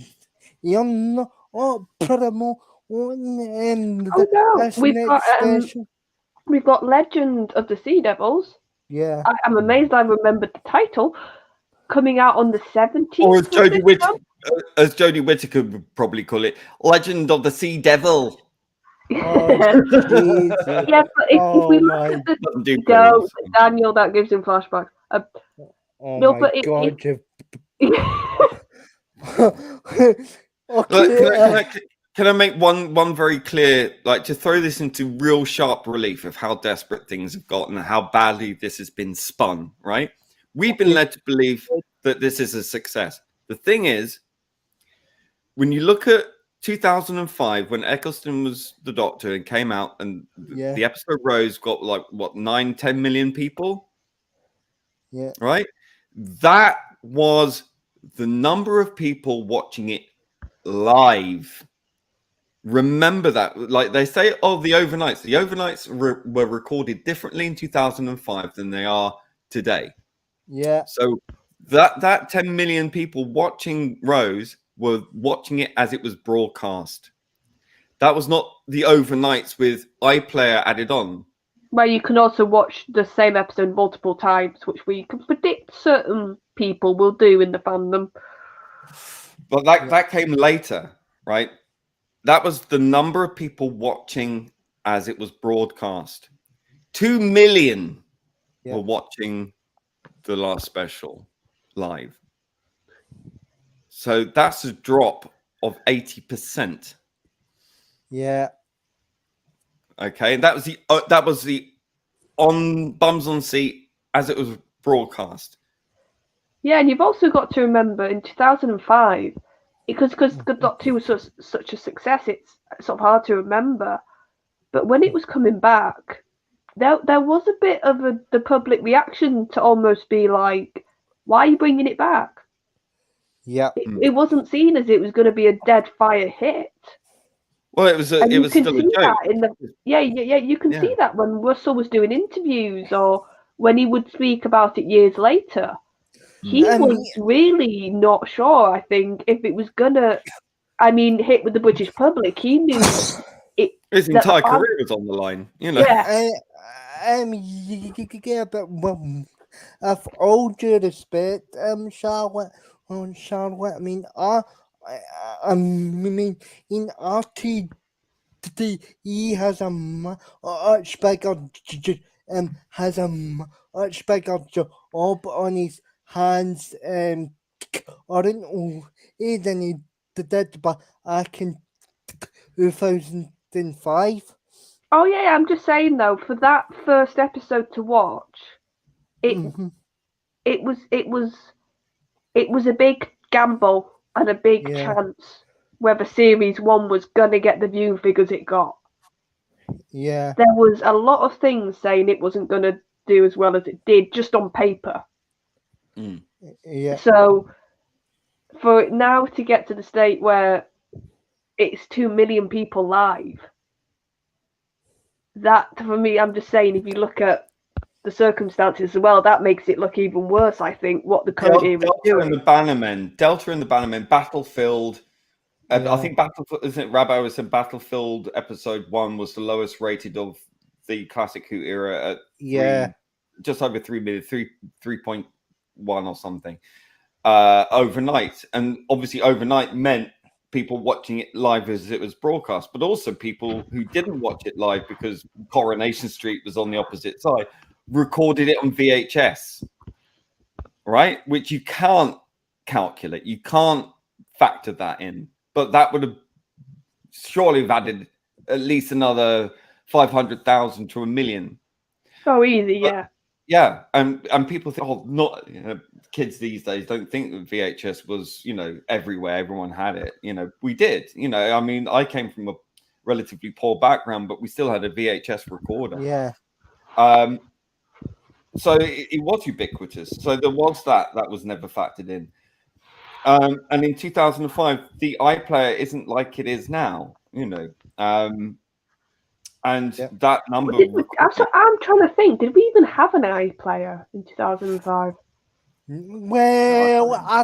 promo on Oh no, that's next special. we've got Legend of the Sea Devils. Yeah. I'm amazed I remembered the title. Coming out on the 17th. Or as Jodie Whittaker would probably call it, Legend of the Sea Devil. Oh, Jesus. Yeah, but if we look at the Doesn't do no, clothes. Daniel, that gives him flashbacks. Oh No, my but God, Can I make one very clear, like, to throw this into real sharp relief of how desperate things have gotten and how badly this has been spun, right? We've been led to believe that this is a success. The thing is, when you look at 2005, when Eccleston was the Doctor and came out, and the episode Rose got like, what, 9-10 million people? Yeah. Right? That was the number of people watching it live. Remember that. Like they say, the overnights were recorded differently in 2005 than they are today. Yeah. So that 10 million people watching Rose were watching it as it was broadcast. That was not the overnights with iPlayer added on. Where you can also watch the same episode multiple times, which we can predict certain people will do in the fandom. But that came later, right? That was the number of people watching as it was broadcast. 2 million were watching the last special live. So that's a drop of 80%. Yeah. Okay, and that was the on bums on seat as it was broadcast. Yeah, and you've also got to remember in 2005, because Doctor Who was such a success, it's sort of hard to remember. But when it was coming back, there was a bit of the public reaction to almost be like, why are you bringing it back? Yeah. It wasn't seen as it was going to be a dead fire hit. Well, it was still a joke. You can see that when Russell was doing interviews or when he would speak about it years later. He was really not sure, I think, if it was gonna, hit with the British public. He knew his entire career was on the line, you know. But of all due respect, Charlotte, I mean, in RTD, he has a much bigger job on his hands. I don't know than he did back in 2005. Oh yeah, I'm just saying though, for that first episode to watch, it was a big gamble and a big chance whether series 1 was gonna get the view figures it got. Yeah. There was a lot of things saying it wasn't gonna do as well as it did just on paper. Yeah. So for it now to get to the state where it's 2 million people live, that for me, I'm just saying, if you look at the circumstances as well, that makes it look even worse. I think what the current era is doing. Delta and the Bannermen, Battlefield. I think Battlefield, isn't it? Rabbi was saying Battlefield episode 1 was the lowest rated of the classic Who era at just over 3 million, 3.1 or something overnight. And obviously overnight meant people watching it live as it was broadcast, but also people who didn't watch it live because Coronation Street was on the opposite side, recorded it on VHS, right? Which you can't calculate. You can't factor that in. But that would have surely have added at least another 500,000 to 1 million. So easy, But- yeah. Yeah, and people think, oh, not kids these days don't think that VHS was, everywhere. Everyone had it. We did. I mean, I came from a relatively poor background, but we still had a VHS recorder. Yeah. So it was ubiquitous. So there was that was never factored in. And in 2005, the iPlayer isn't like it is now. And Yeah. that number. I'm trying to think. Did we even have an iPlayer in 2005? Well, I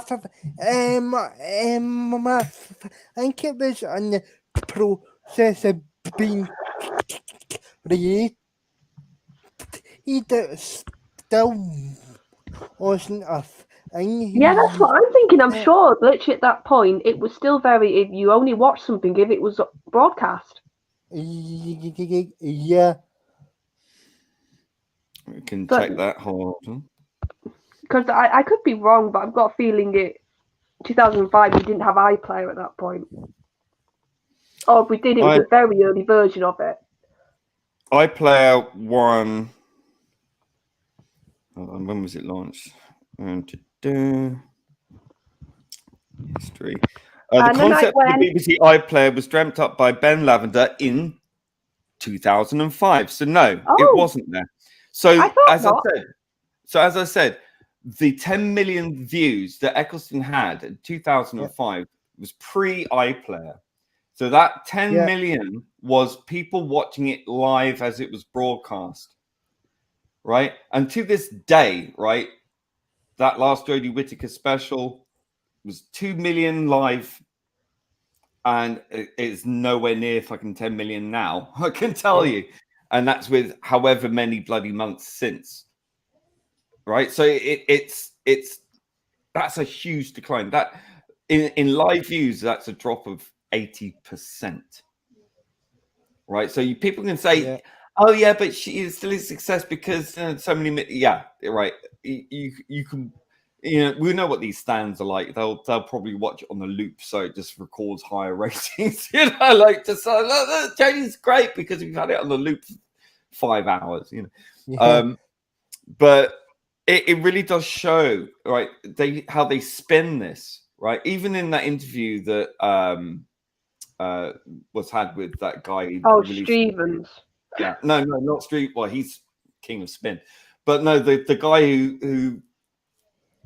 think it was in the process of being created. It still wasn't a thing. Yeah, that's what I'm thinking. I'm sure literally at that point it was still very. If you only watch something if it was broadcast. Yeah. We can But- check that. Hold on. Because I could be wrong, but I've got a feeling it 2005 we didn't have iPlayer at that point. Or if we did, it was a very early version of it. iPlayer 1. Hold on, when was it launched? History. The And then concept of the BBC iPlayer was dreamt up by Ben Lavender in 2005. So no, Oh. it wasn't there. So I thought as not. I said, the 10 million views that Eccleston had in 2005 was pre-iPlayer. So that 10 Yeah. million was people watching it live as it was broadcast, right? And to this day, right, that last Jodie Whittaker special was 2 million live, and it's nowhere near fucking 10 million now. I can tell you, and that's with however many bloody months since, right? So it's that's a huge decline. That in live views, that's a drop of 80%, right? So people can say, oh yeah, but she is still a success because so many. Yeah, right. You can. We know what these stands are like. They'll probably watch it on the loop, so it just records higher ratings. Like just look, Jodie's great because we've had it on the loop for 5 hours. But it really does show, right? How they spin this, right? Even in that interview that was had with that guy. Oh, Stevens. Yeah, no, not Street. Well, he's king of spin, but no, the guy who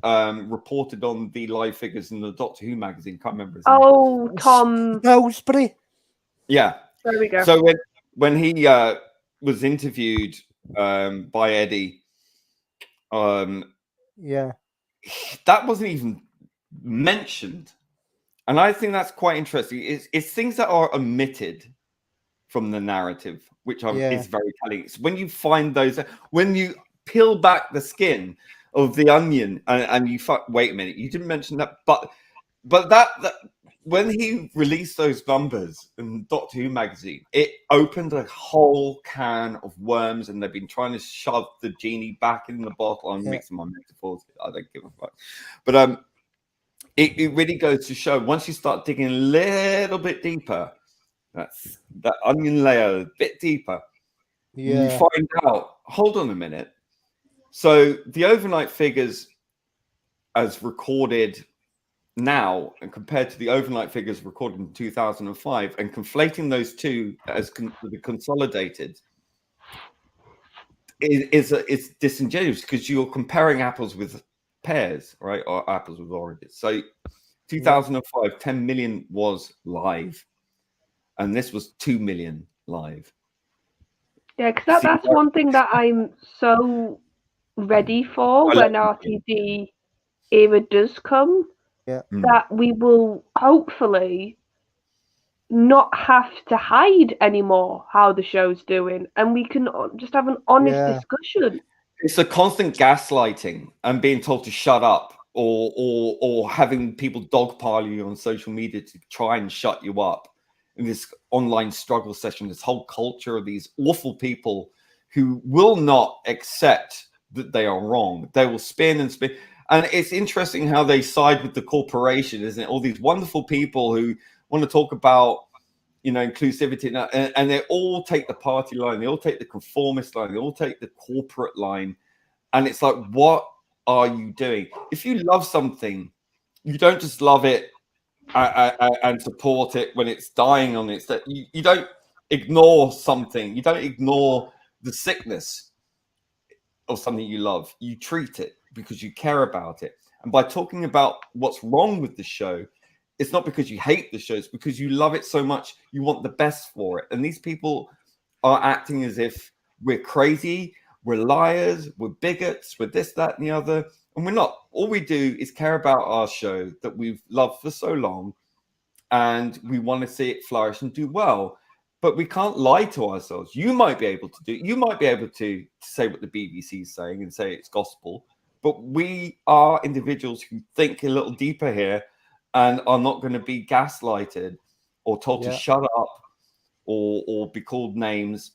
reported on the live figures in the Doctor Who magazine. Can't remember his name. Oh, Tom Ellsbury. Yeah. There we go. So when he was interviewed by Eddie, Yeah. that wasn't even mentioned, and I think that's quite interesting. It's things that are omitted from the narrative, which is very telling. It's when you find those, when you peel back the skin of the onion, and you wait a minute, you didn't mention that, but that when he released those numbers in Doctor Who magazine, it opened a whole can of worms, and they've been trying to shove the genie back in the bottle. I'm mixing my metaphors. I don't give a fuck. But it really goes to show, once you start digging a little bit deeper, that's that onion layer a bit deeper, you find out, hold on a minute. So the overnight figures as recorded now and compared to the overnight figures recorded in 2005 and conflating those two as the consolidated is disingenuous because you're comparing apples with pears, right? Or apples with oranges. So 2005, 10 million was live, and this was 2 million live. Yeah, because that's one thing that I'm so ready for when RTD era does come. Yeah. That we will hopefully not have to hide anymore how the show's doing, and we can just have an honest discussion. It's a constant gaslighting and being told to shut up or having people dogpile you on social media to try and shut you up in this online struggle session, this whole culture of these awful people who will not accept that they are wrong. They will spin and spin. And it's interesting how they side with the corporation, isn't it? All these wonderful people who want to talk about, inclusivity, and they all take the party line, they all take the conformist line, they all take the corporate line. And it's like, what are you doing? If you love something, you don't just love it and support it when it's dying on its death. You don't ignore something. You don't ignore the sickness of something you love. You treat it because you care about it. And by talking about what's wrong with the show, it's not because you hate the show, it's because you love it so much, you want the best for it. And these people are acting as if we're crazy, we're liars, we're bigots, we're this, that, and the other. And we're not. All we do is care about our show that we've loved for so long, and we want to see it flourish and do well. But we can't lie to ourselves. You might be able to do it. You might be able to say what the BBC is saying and say it's gospel. But we are individuals who think a little deeper here and are not going to be gaslighted or told to shut up or be called names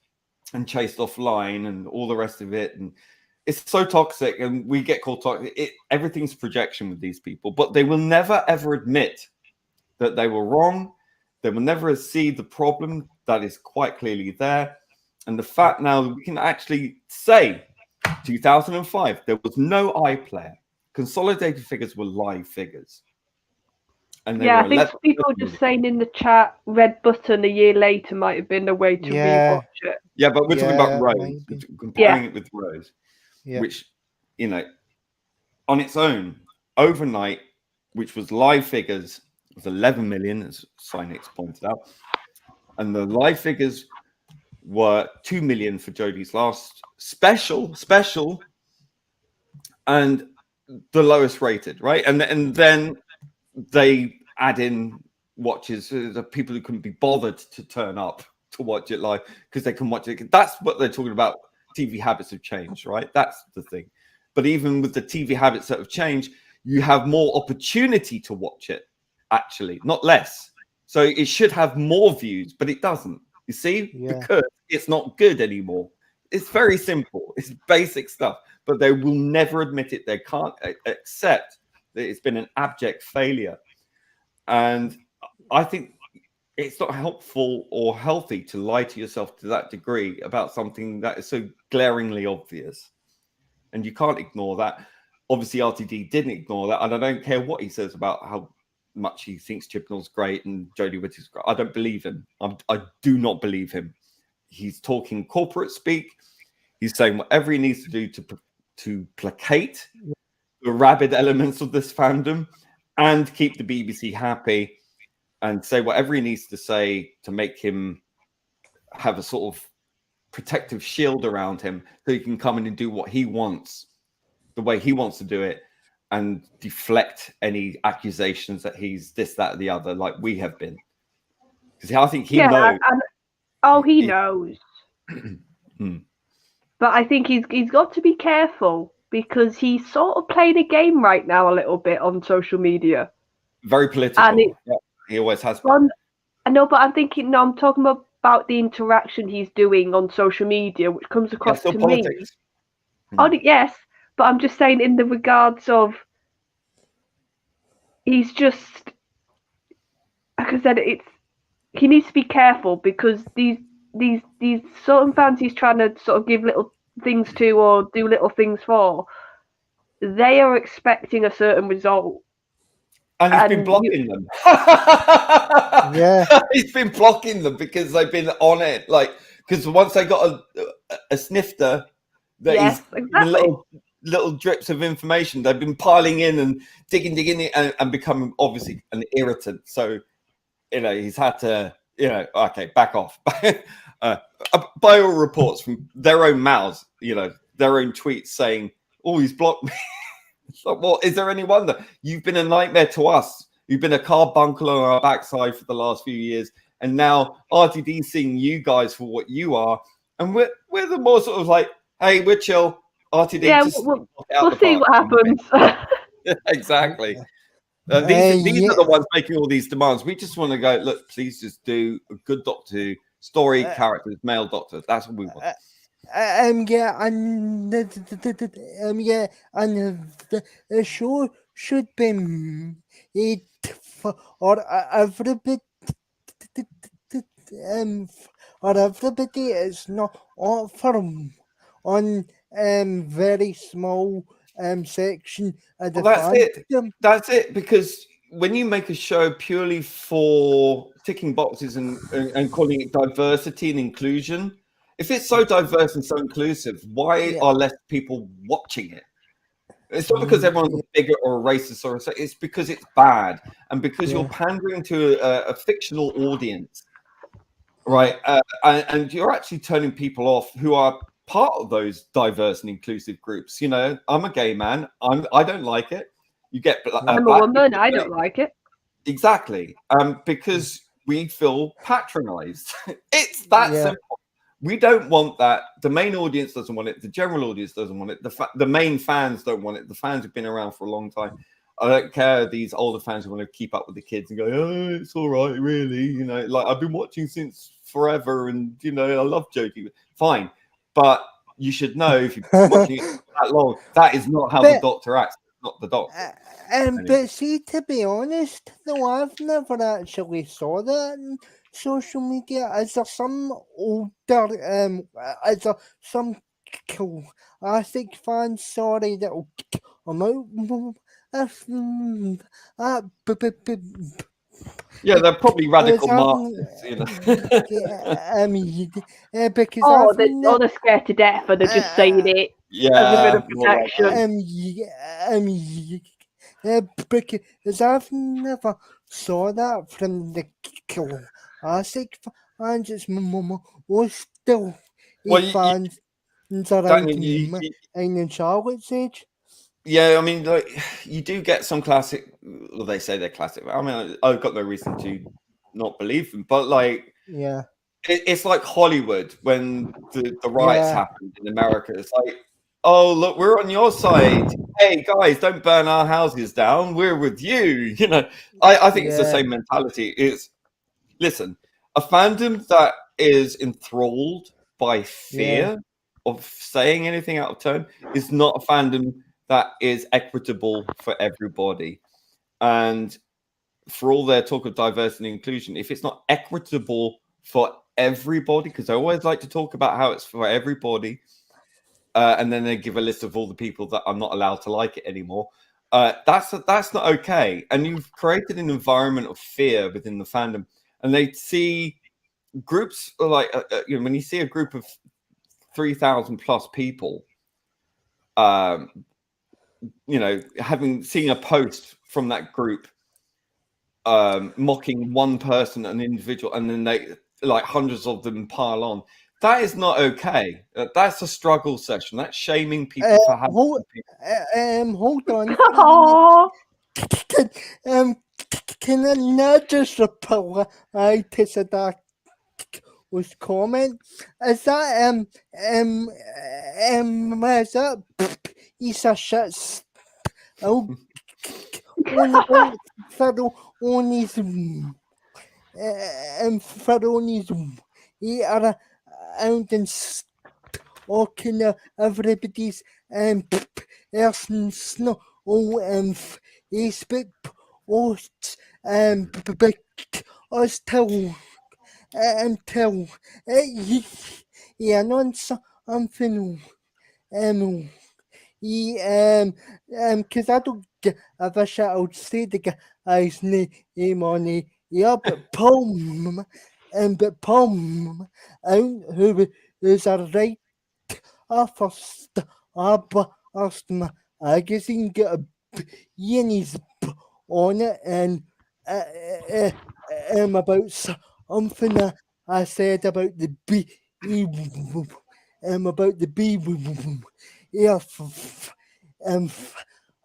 and chased offline and all the rest of it. And it's so toxic, and we get called toxic. Everything's projection with these people, but they will never, ever admit that they were wrong. They will never see the problem that is quite clearly there. And the fact now that we can actually say 2005, there was no iPlayer. Consolidated figures were live figures. And I think people just saying in the chat, red button a year later might have been a way to rewatch it. Yeah, but we're talking about Rose, comparing it with Rose, which, on its own, overnight, which was live figures, was 11 million, as Cynix pointed out. And the live figures were 2 million for Jodie's last special, and the lowest rated, right? And then they add in watches, the people who couldn't be bothered to turn up to watch it live because they can watch it. That's what they're talking about. TV habits have changed, right? That's the thing. But even with the TV habits that have changed, you have more opportunity to watch it, actually, not less. So it should have more views, but it doesn't. You see, because it's not good anymore. It's very simple. It's basic stuff, but they will never admit it. They can't accept that it's been an abject failure. And I think it's not helpful or healthy to lie to yourself to that degree about something that is so glaringly obvious. And you can't ignore that. Obviously, RTD didn't ignore that. And I don't care what he says about how much he thinks Chibnall's great and Jodie Whittaker's great. I don't believe him. I do not believe him. He's talking corporate speak. He's saying whatever he needs to do to placate the rabid elements of this fandom and keep the BBC happy, and say whatever he needs to say to make him have a sort of protective shield around him so he can come in and do what he wants, the way he wants to do it, and deflect any accusations that he's this, that, or the other, like we have been. Because I think he knows. He knows. But I think he's got to be careful because he's sort of playing a game right now a little bit on social media. Very political. And he always has been. I know, but I'm thinking, no, I'm talking about the interaction he's doing on social media, which comes across to politics. Me. Yes, but I'm just saying in the regards of he's just, like I said, he needs to be careful because these certain fans he's trying to sort of give little things to or do little things for, they are expecting a certain result. And he's been blocking them. He's been blocking them because they've been on it. Like, because once they got a snifter, that little drips of information, they've been piling in and digging and becoming obviously an irritant. So, he's had to, okay, back off. By all reports from their own mouths, their own tweets saying, "Oh, he's blocked me." So, well, is there any wonder? You've been a nightmare to us. You've been a carbuncle on our backside for the last few years, and now RTD's seeing you guys for what you are, and we're the more sort of like, hey, we're chill. RTD, we'll see what happens. Exactly. These yeah. are the ones making all these demands. We just want to go, look, please just do a good Doctor Who story, characters, male Doctor. That's what we want. Yeah, and yeah, and the show should be made or everybody, or everybody is not for on very small section of the Well, that's it. fandom. That's it. Because when you make a show purely for ticking boxes and calling it diversity and inclusion, if it's so diverse and so inclusive, why Yeah. are less people watching it? It's not because everyone's a bigot or a racist or it's because it's bad and because you're pandering to a fictional audience, right? And you're actually turning people off who are part of those diverse and inclusive groups. You know, I'm a gay man. I don't like it. You get I'm a black woman. people I say- don't like it. exactly because we feel patronized. It's that Yeah. simple. We don't want that. The main audience doesn't want it. The general audience doesn't want it. The main fans don't want it. The fans have been around for a long time. I don't care. These older fans who want to keep up with the kids and go, oh, it's all right, really. You know, like I've been watching since forever, and you know, I love Jodie. Fine, but you should know if you've been watching it that long, that is not how the Doctor acts. Not the Doctor. But see, to be honest, though, I've never actually saw that on social media. Is there some older, is there some classic fans, sorry, that'll come out? Yeah, they're probably radical Because Marxists, you know. because They're scared to death and they're just saying it as a bit Yeah, of protection. because I've never saw that from the classic fans. It's more still well, you, fans around Daniel, in Charlotte's age. yeah, I mean, like you do get some classic. Well, they say they're classic. I mean, I've got no reason to not believe them, but like, Yeah, it's like Hollywood when the riots Yeah. happened in America. It's like, oh look, we're on your side. Hey guys, don't burn our houses down. We're with you. You know, I think it's the Yeah. same mentality. It's listen, a fandom that is enthralled by fear of saying anything out of turn is not a fandom that is equitable for everybody. And for all their talk of diversity and inclusion, if it's not equitable for everybody, because I always like to talk about how it's for everybody, and then they give a list of all the people that are not allowed to like it anymore. That's not okay. And you've created an environment of fear within the fandom, and they see groups like you know, when you see a group of 3,000 plus people, you know, having seen a post from that group mocking one person, an individual, and then they like hundreds of them pile on. That is not okay. That's a struggle session. That's shaming people for having. Hold on. Aww. Can I not just reply to that was comment? Is that where's that? He's a shit. Oh, Pharaonism. He are out and talking everybody's person's no Facebook posts us till until yeah, non something because I don't have a shout out say the guy's name on it. Yeah, but Palm but Palm who is a right first Aston magazine get a yearnings on it and about something I said about the B about the B yeah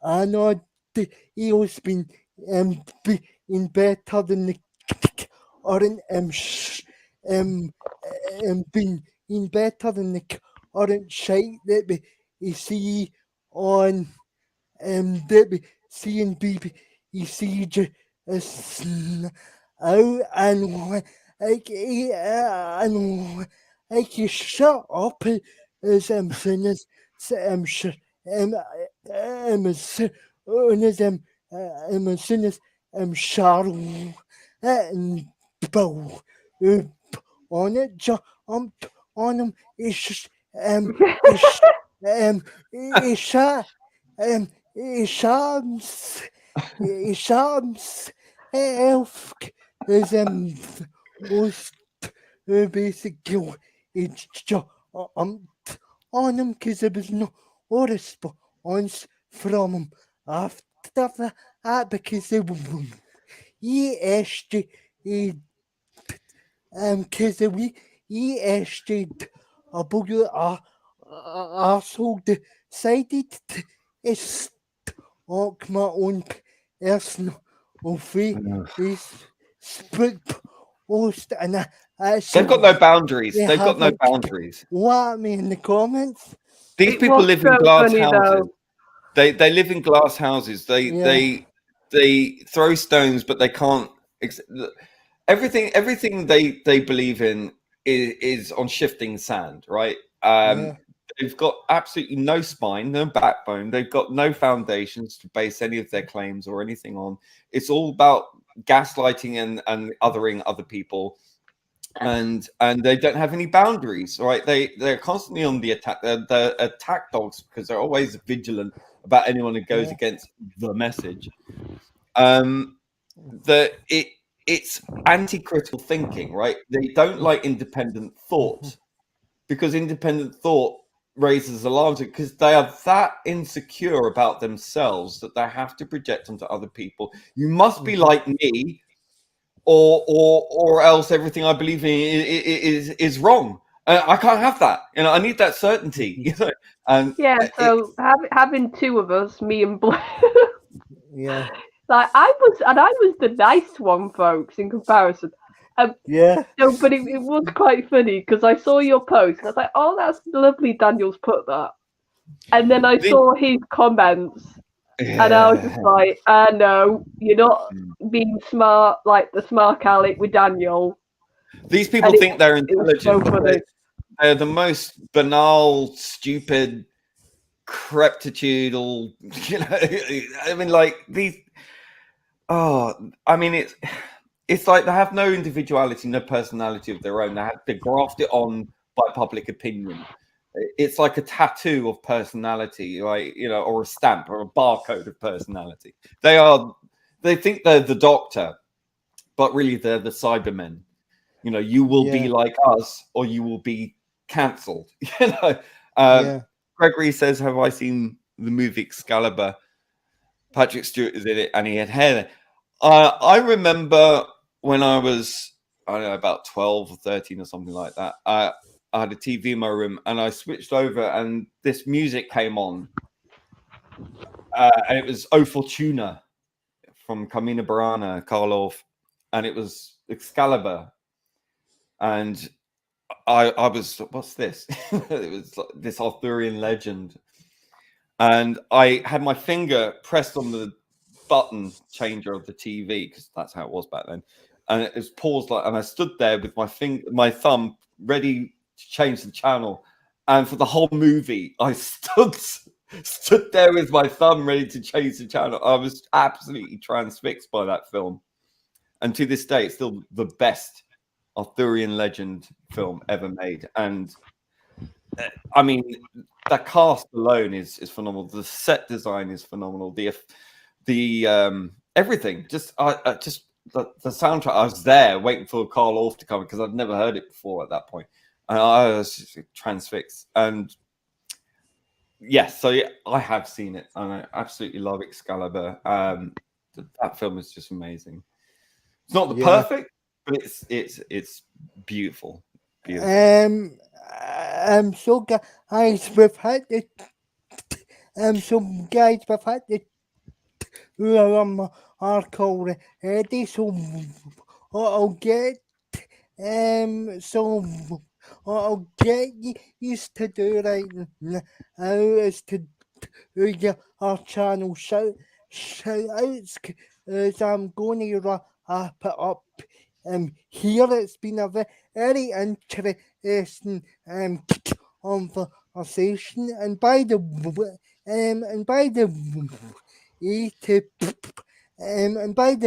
I know he has been in better than the current been in better than the current shite that we see on seeing BBC out and like you shut up as soon as sure as soon as Charles and Bill on it jumped on him it's shot Shams Shams elf is was basically it's on him because there was no response from him after that because they were ESG because we ESG asshole decided to stalk my own personal Facebook post and They've got no boundaries. They They've got no haven't. boundaries. what me in the comments. These It people was live in so glass funny, houses. though. They live in glass houses. They throw stones, but they can't. Everything they believe in is on shifting sand, right? They've got absolutely no spine, no backbone. They've got no foundations to base any of their claims or anything on. It's all about gaslighting and othering other people. And they don't have any boundaries, right? They're constantly on the attack. They're attack dogs because they're always vigilant about anyone who goes against the message. It's anti-critical thinking, right? They don't like independent thought because independent thought raises alarms because they are that insecure about themselves that they have to project onto other people. You must be like me, or else everything I believe in is wrong. I can't have that. I need that certainty. And so having two of us, me and Blair, Yeah. like I was the nice one, folks, in comparison. Yeah. No, but it was quite funny because I saw your post and I was like, "Oh, that's lovely." Daniel's put that, and then I saw his comments, and I was just like, "No, you're not being smart like the smart aleck with Daniel." These people think they're intelligent. So funny. They're the most banal, stupid, creptitudal. I mean, like these. Oh, I mean, it's like they have no individuality, no personality of their own. They graft it on by public opinion. It's like a tattoo of personality, right? Or a stamp or a barcode of personality. They think they're the Doctor, but really they're the Cybermen. You will be like us, or you will be cancelled. Gregory says, "Have I seen the movie Excalibur? Patrick Stewart is in it, and he had hair." I remember when I was, I don't know, about 12 or 13 or something like that. I had a TV in my room, and I switched over, and this music came on, and it was O Fortuna from Carmina Burana, Karl Orff, and it was Excalibur. And I was, what's this? It was like this Arthurian legend. And I had my finger pressed on the button changer of the TV because that's how it was back then. And it was paused, and I stood there with my thumb ready to change the channel. And for the whole movie, I stood there with my thumb ready to change the channel. I was absolutely transfixed by that film. And to this day, it's still the best Arthurian legend film ever made. And I mean, the cast alone is phenomenal. The set design is phenomenal. The everything, just the soundtrack. I was there waiting for Karl Orff to come because I'd never heard it before at that point, and I was transfixed. And yes, so yeah, I have seen it, and I absolutely love Excalibur. That film is just amazing. It's not the perfect, but it's beautiful. So guys, we've had the who are called Eddie, so I'll get so I'll get used to do right now is to our channel shout outs, as I'm going to wrap it up. Here it's been a very interesting conversation, and by the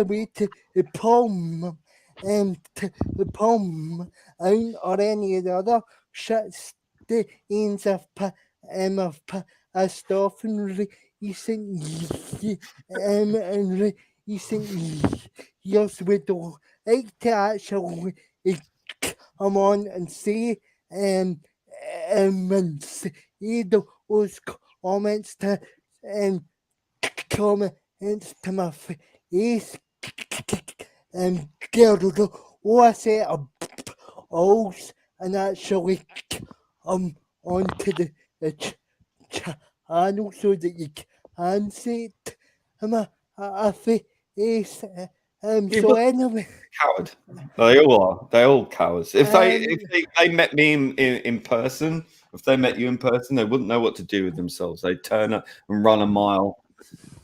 way, to Palm, to the Palm, or any of the other shit stains of stuff in recent and recent years. We don't like to actually come on and say and say those comments to comments to my face, girl, I say a balls and actually onto the channel so that you can see it a face. So anyway, Coward. They all are. They're all cowards. If they met me in person, if they met you in person, they wouldn't know what to do with themselves. They'd turn up and run a mile,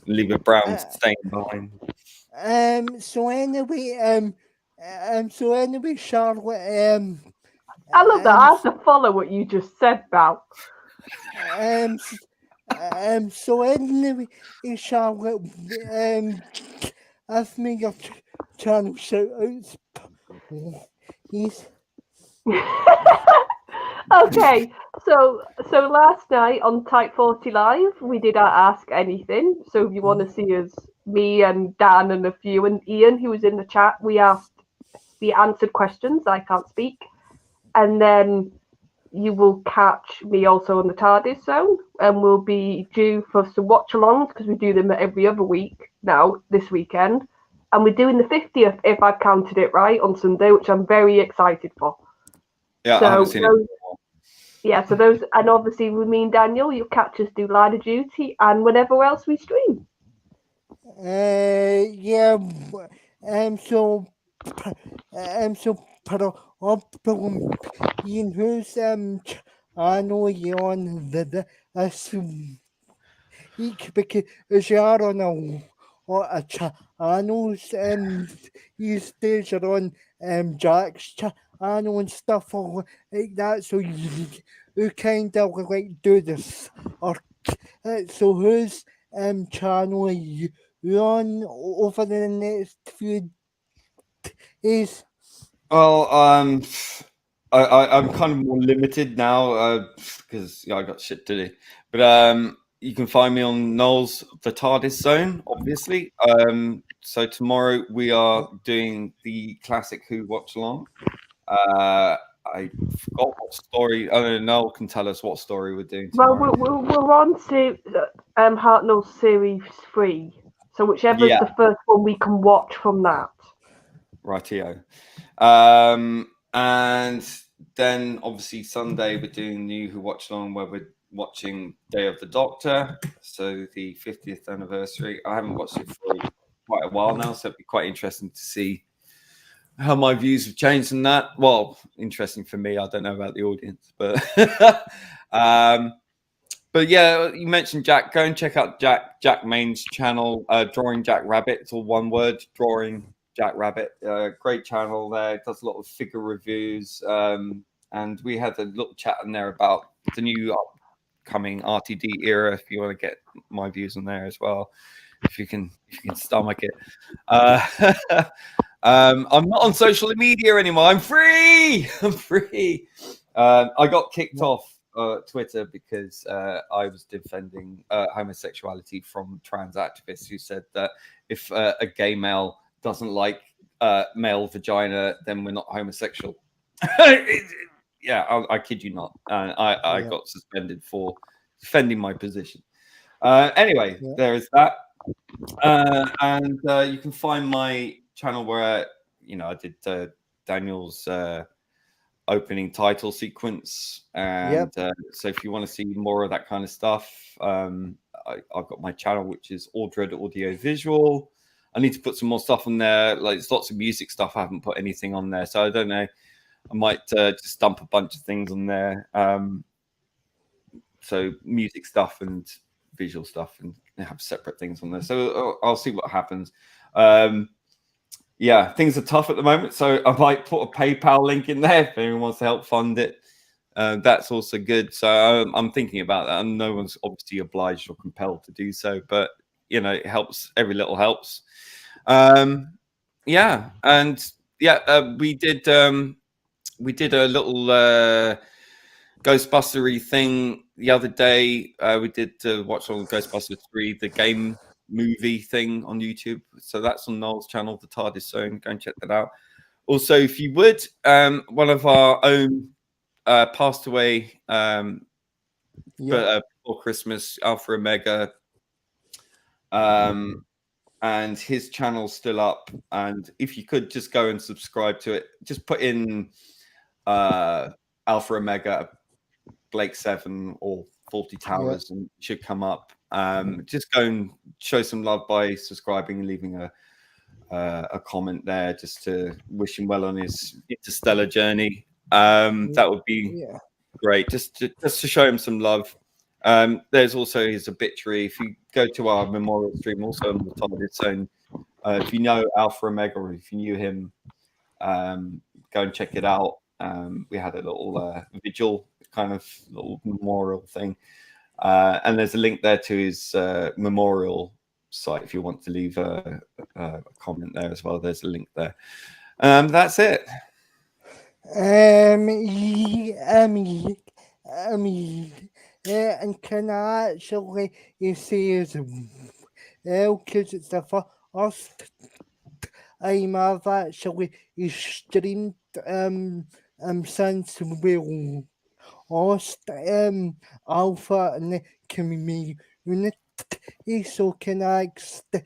and leave a brown stain behind. So anyway, Charlotte. I love that. I have to follow what you just said, Val. So anyway, Charlotte, ask me your channel shout outs. Yes. Okay, so last night on Type 40 Live, we did our Ask Anything. So if you want to see us, me and Dan and a few, and Ian, who was in the chat, we answered questions. I can't speak. And then you will catch me also on the TARDIS Zone, and we'll be due for some watch-alongs because we do them every other week now, this weekend. And we're doing the 50th, if I've counted it right, on Sunday, which I'm very excited for. Yeah, so I haven't seen it before. Yeah, so those, and obviously with me and Daniel, you'll catch us do Line of Duty and whenever else we stream. Yeah, so problem in whose I know you on the each because you are on a channels these days are on Jack's channel and stuff like that, so you kind of like do this or so whose channel are you on over the next few days? Well, I'm kind of more limited now because I got shit to do. But you can find me on Noel's The TARDIS Zone, obviously. So tomorrow we are doing the classic Who watch along. I forgot what story. I don't know. Noel can tell us what story we're doing tomorrow. Well, we're on to Hartnell Series 3. So whichever is the first one we can watch from that. Rightio. And then obviously Sunday we're doing new Who watch along where we're watching Day of the Doctor, so the 50th anniversary. I haven't watched it for quite a while now, so it'd be quite interesting to see how my views have changed on that. Well, interesting for me. I don't know about the audience, but but yeah, you mentioned Jack. Go and check out Jack Main's channel, Drawing Jack Rabbit. It's all one word, Drawing Jack Rabbit. Great channel there. It does a lot of figure reviews, and we had a little chat in there about the new upcoming RTD era. If you want to get my views on there as well, if you can stomach it. I'm not on social media anymore. I'm free. I got kicked off Twitter because I was defending homosexuality from trans activists who said that if a gay male doesn't like male vagina, then we're not homosexual. Yeah, I kid you not. I got suspended for defending my position. Anyway, there is that. And you can find my channel where I did Daniel's opening title sequence, and so if you want to see more of that kind of stuff, I've got my channel which is Aldred Audio Visual. I need to put some more stuff on there, like there's lots of music stuff. I haven't put anything on there, so I don't know, I might just dump a bunch of things on there, so music stuff and visual stuff and have separate things on there. So I'll see what happens. Yeah, things are tough at the moment, so I might put a PayPal link in there if anyone wants to help fund it. That's also good. So I'm thinking about that. And no one's obviously obliged or compelled to do so, but you know, it helps. Every little helps. Yeah, and yeah, we did a little Ghostbustery thing the other day. We did watch on Ghostbusters 3, the game movie thing on YouTube. So that's on Noel's channel, The TARDIS Zone. Go and check that out. Also, if you would, one of our own passed away before Christmas, Alpha Omega. And his channel's still up. And if you could just go and subscribe to it, just put in Alpha Omega, Blake 7 or 40 Towers, and it should come up. Just go and show some love by subscribing and leaving a comment there, just to wish him well on his interstellar journey. That would be great, just to show him some love. There's also his obituary. If you go to our memorial stream, also on the TARDIS Zone, if you know Alpha Omega or if you knew him, go and check it out. We had a little vigil, kind of little memorial thing, and there's a link there to his memorial site if you want to leave a comment there as well. There's a link there. That's it. And can I actually say as well, because it's the first time I've actually streamed since we lost Alpha in the community. So can I extend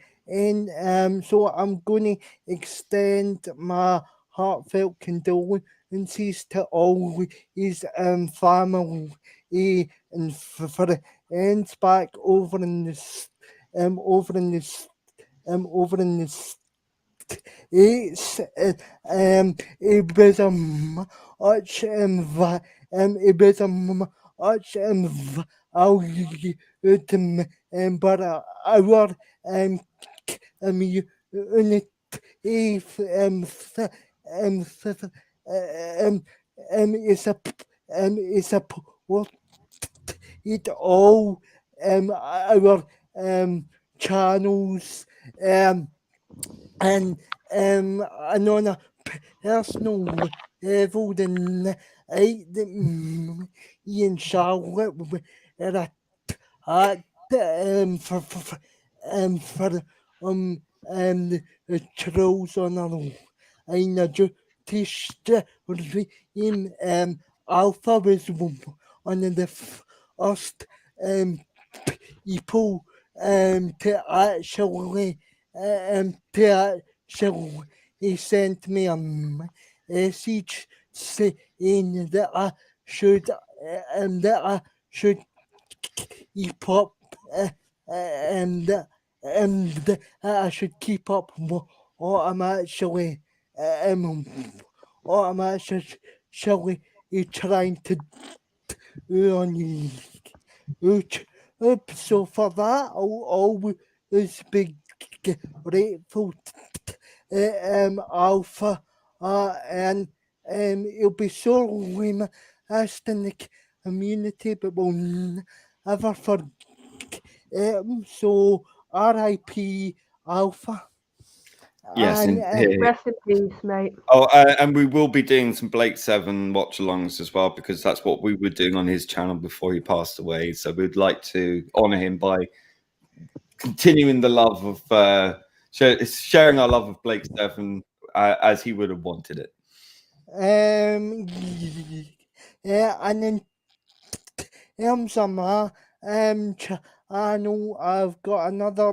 so I'm going to extend my heartfelt condolences to all his family, and for the ends back over in this it's it was a much it was a much but our it's a what it all our channels and on a personal level, then Ian Charlotte were at for the trolls on our I just in Alpha was one of the first people to actually he sent me a message saying that I should keep up and I should keep up what I'm actually trying to do on so for that I'll always be grateful Alpha and it'll be sorely missed in the community, but we'll never forget so R.I.P. Alpha. Yes, rest in peace, mate. Oh, and we will be doing some Blake 7 watch-alongs as well, because that's what we were doing on his channel before he passed away. So we'd like to honour him by continuing the love of sharing our love of Blake 7 as he would have wanted it. Yeah, and then some channel I've got another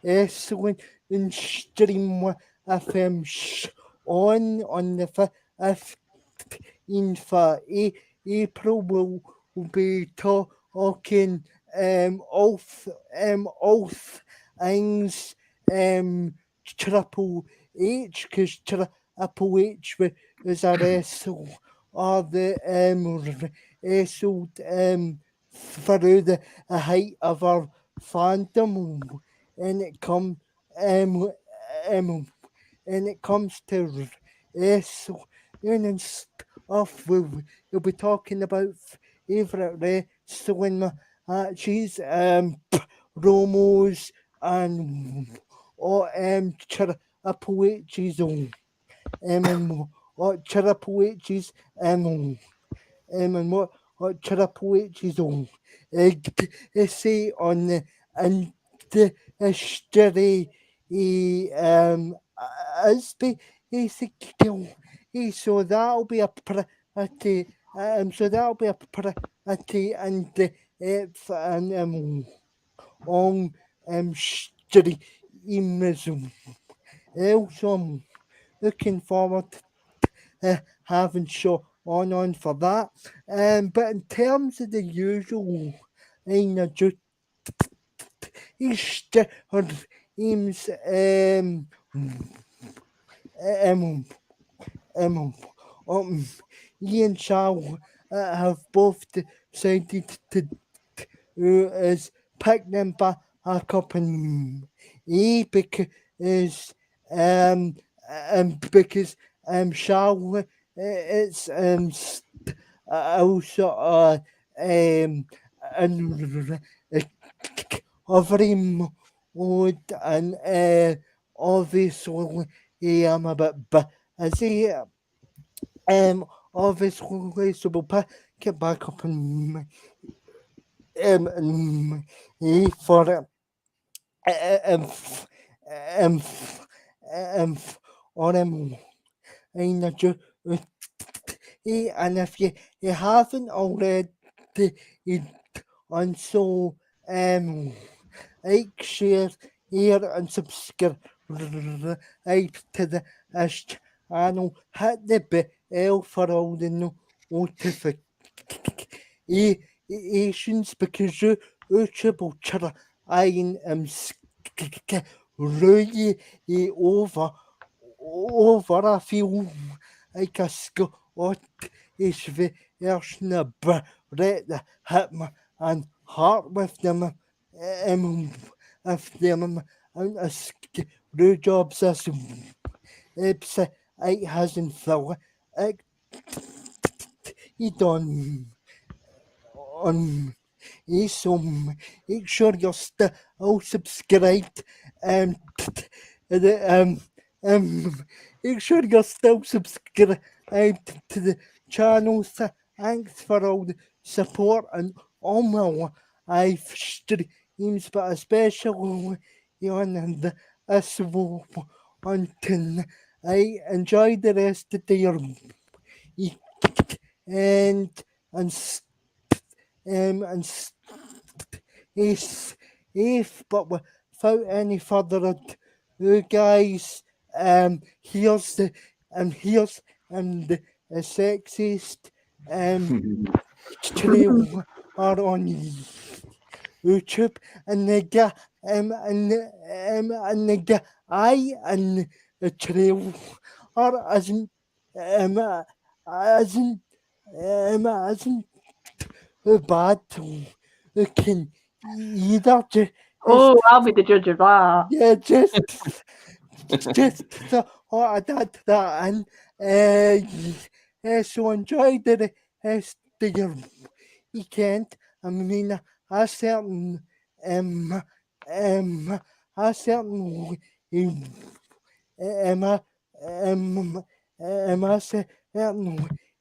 wrestling stream with on the 15th of April. We'll be talking all things Triple H, because Triple H was a wrestler of the so through the height of our fandom, and it comes um, and it comes to wrestling and stuff. We'll be talking about favorite wrestling matches, promos, and Triple H's and Triple H's and what Triple H's say on the history as the so that'll be a pretty and it's an on streamism. Also, I'm looking forward to having show on for that. But in terms of the usual, just Easter themes, Ian Shaw have both decided to is pick them back up and because Shaw it's also and covering mode and obviously I'm a bit busy obviously so we'll pick it back up and for or and if you haven't already done so like, share, here and subscribe to the channel. Hit the bell for all the notifications because YouTube will try and really over I feel like a Scottish version of Brett the Hitman and Heart with them if them and a screw job system it hasn't felt it done on so make sure you're still subscribed make sure you're still subscribed to the channel. Thanks for all the support and all my live streams, but especially on the on tonight. Enjoy the rest of the year and safe, but without any further ado, guys, here's the sexiest trail are on YouTube and the guy and the guy and the trail are isn't bad looking either. Oh, I'll be the judge of that. Yeah, just that and so enjoy the rest of your weekend. I mean, I certainly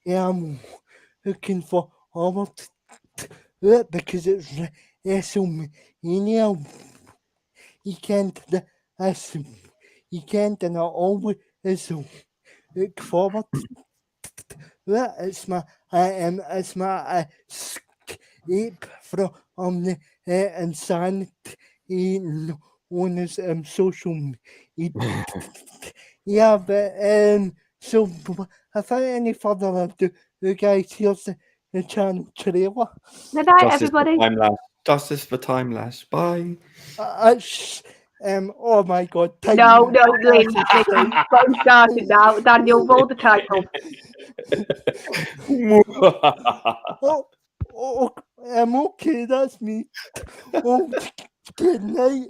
am looking forward to it because it's WrestleMania weekend. You can't and I always look forward to it. It's my escape from the insanity known as social media. Yeah, but so without any further ado, you guys, here's the channel trailer. Good night, everybody. Justice for Time Lash. Bye. Oh my God. No, Tiny Lee, glasses, right? got him started now. Daniel, roll the title. Okay, that's me. Oh, good night.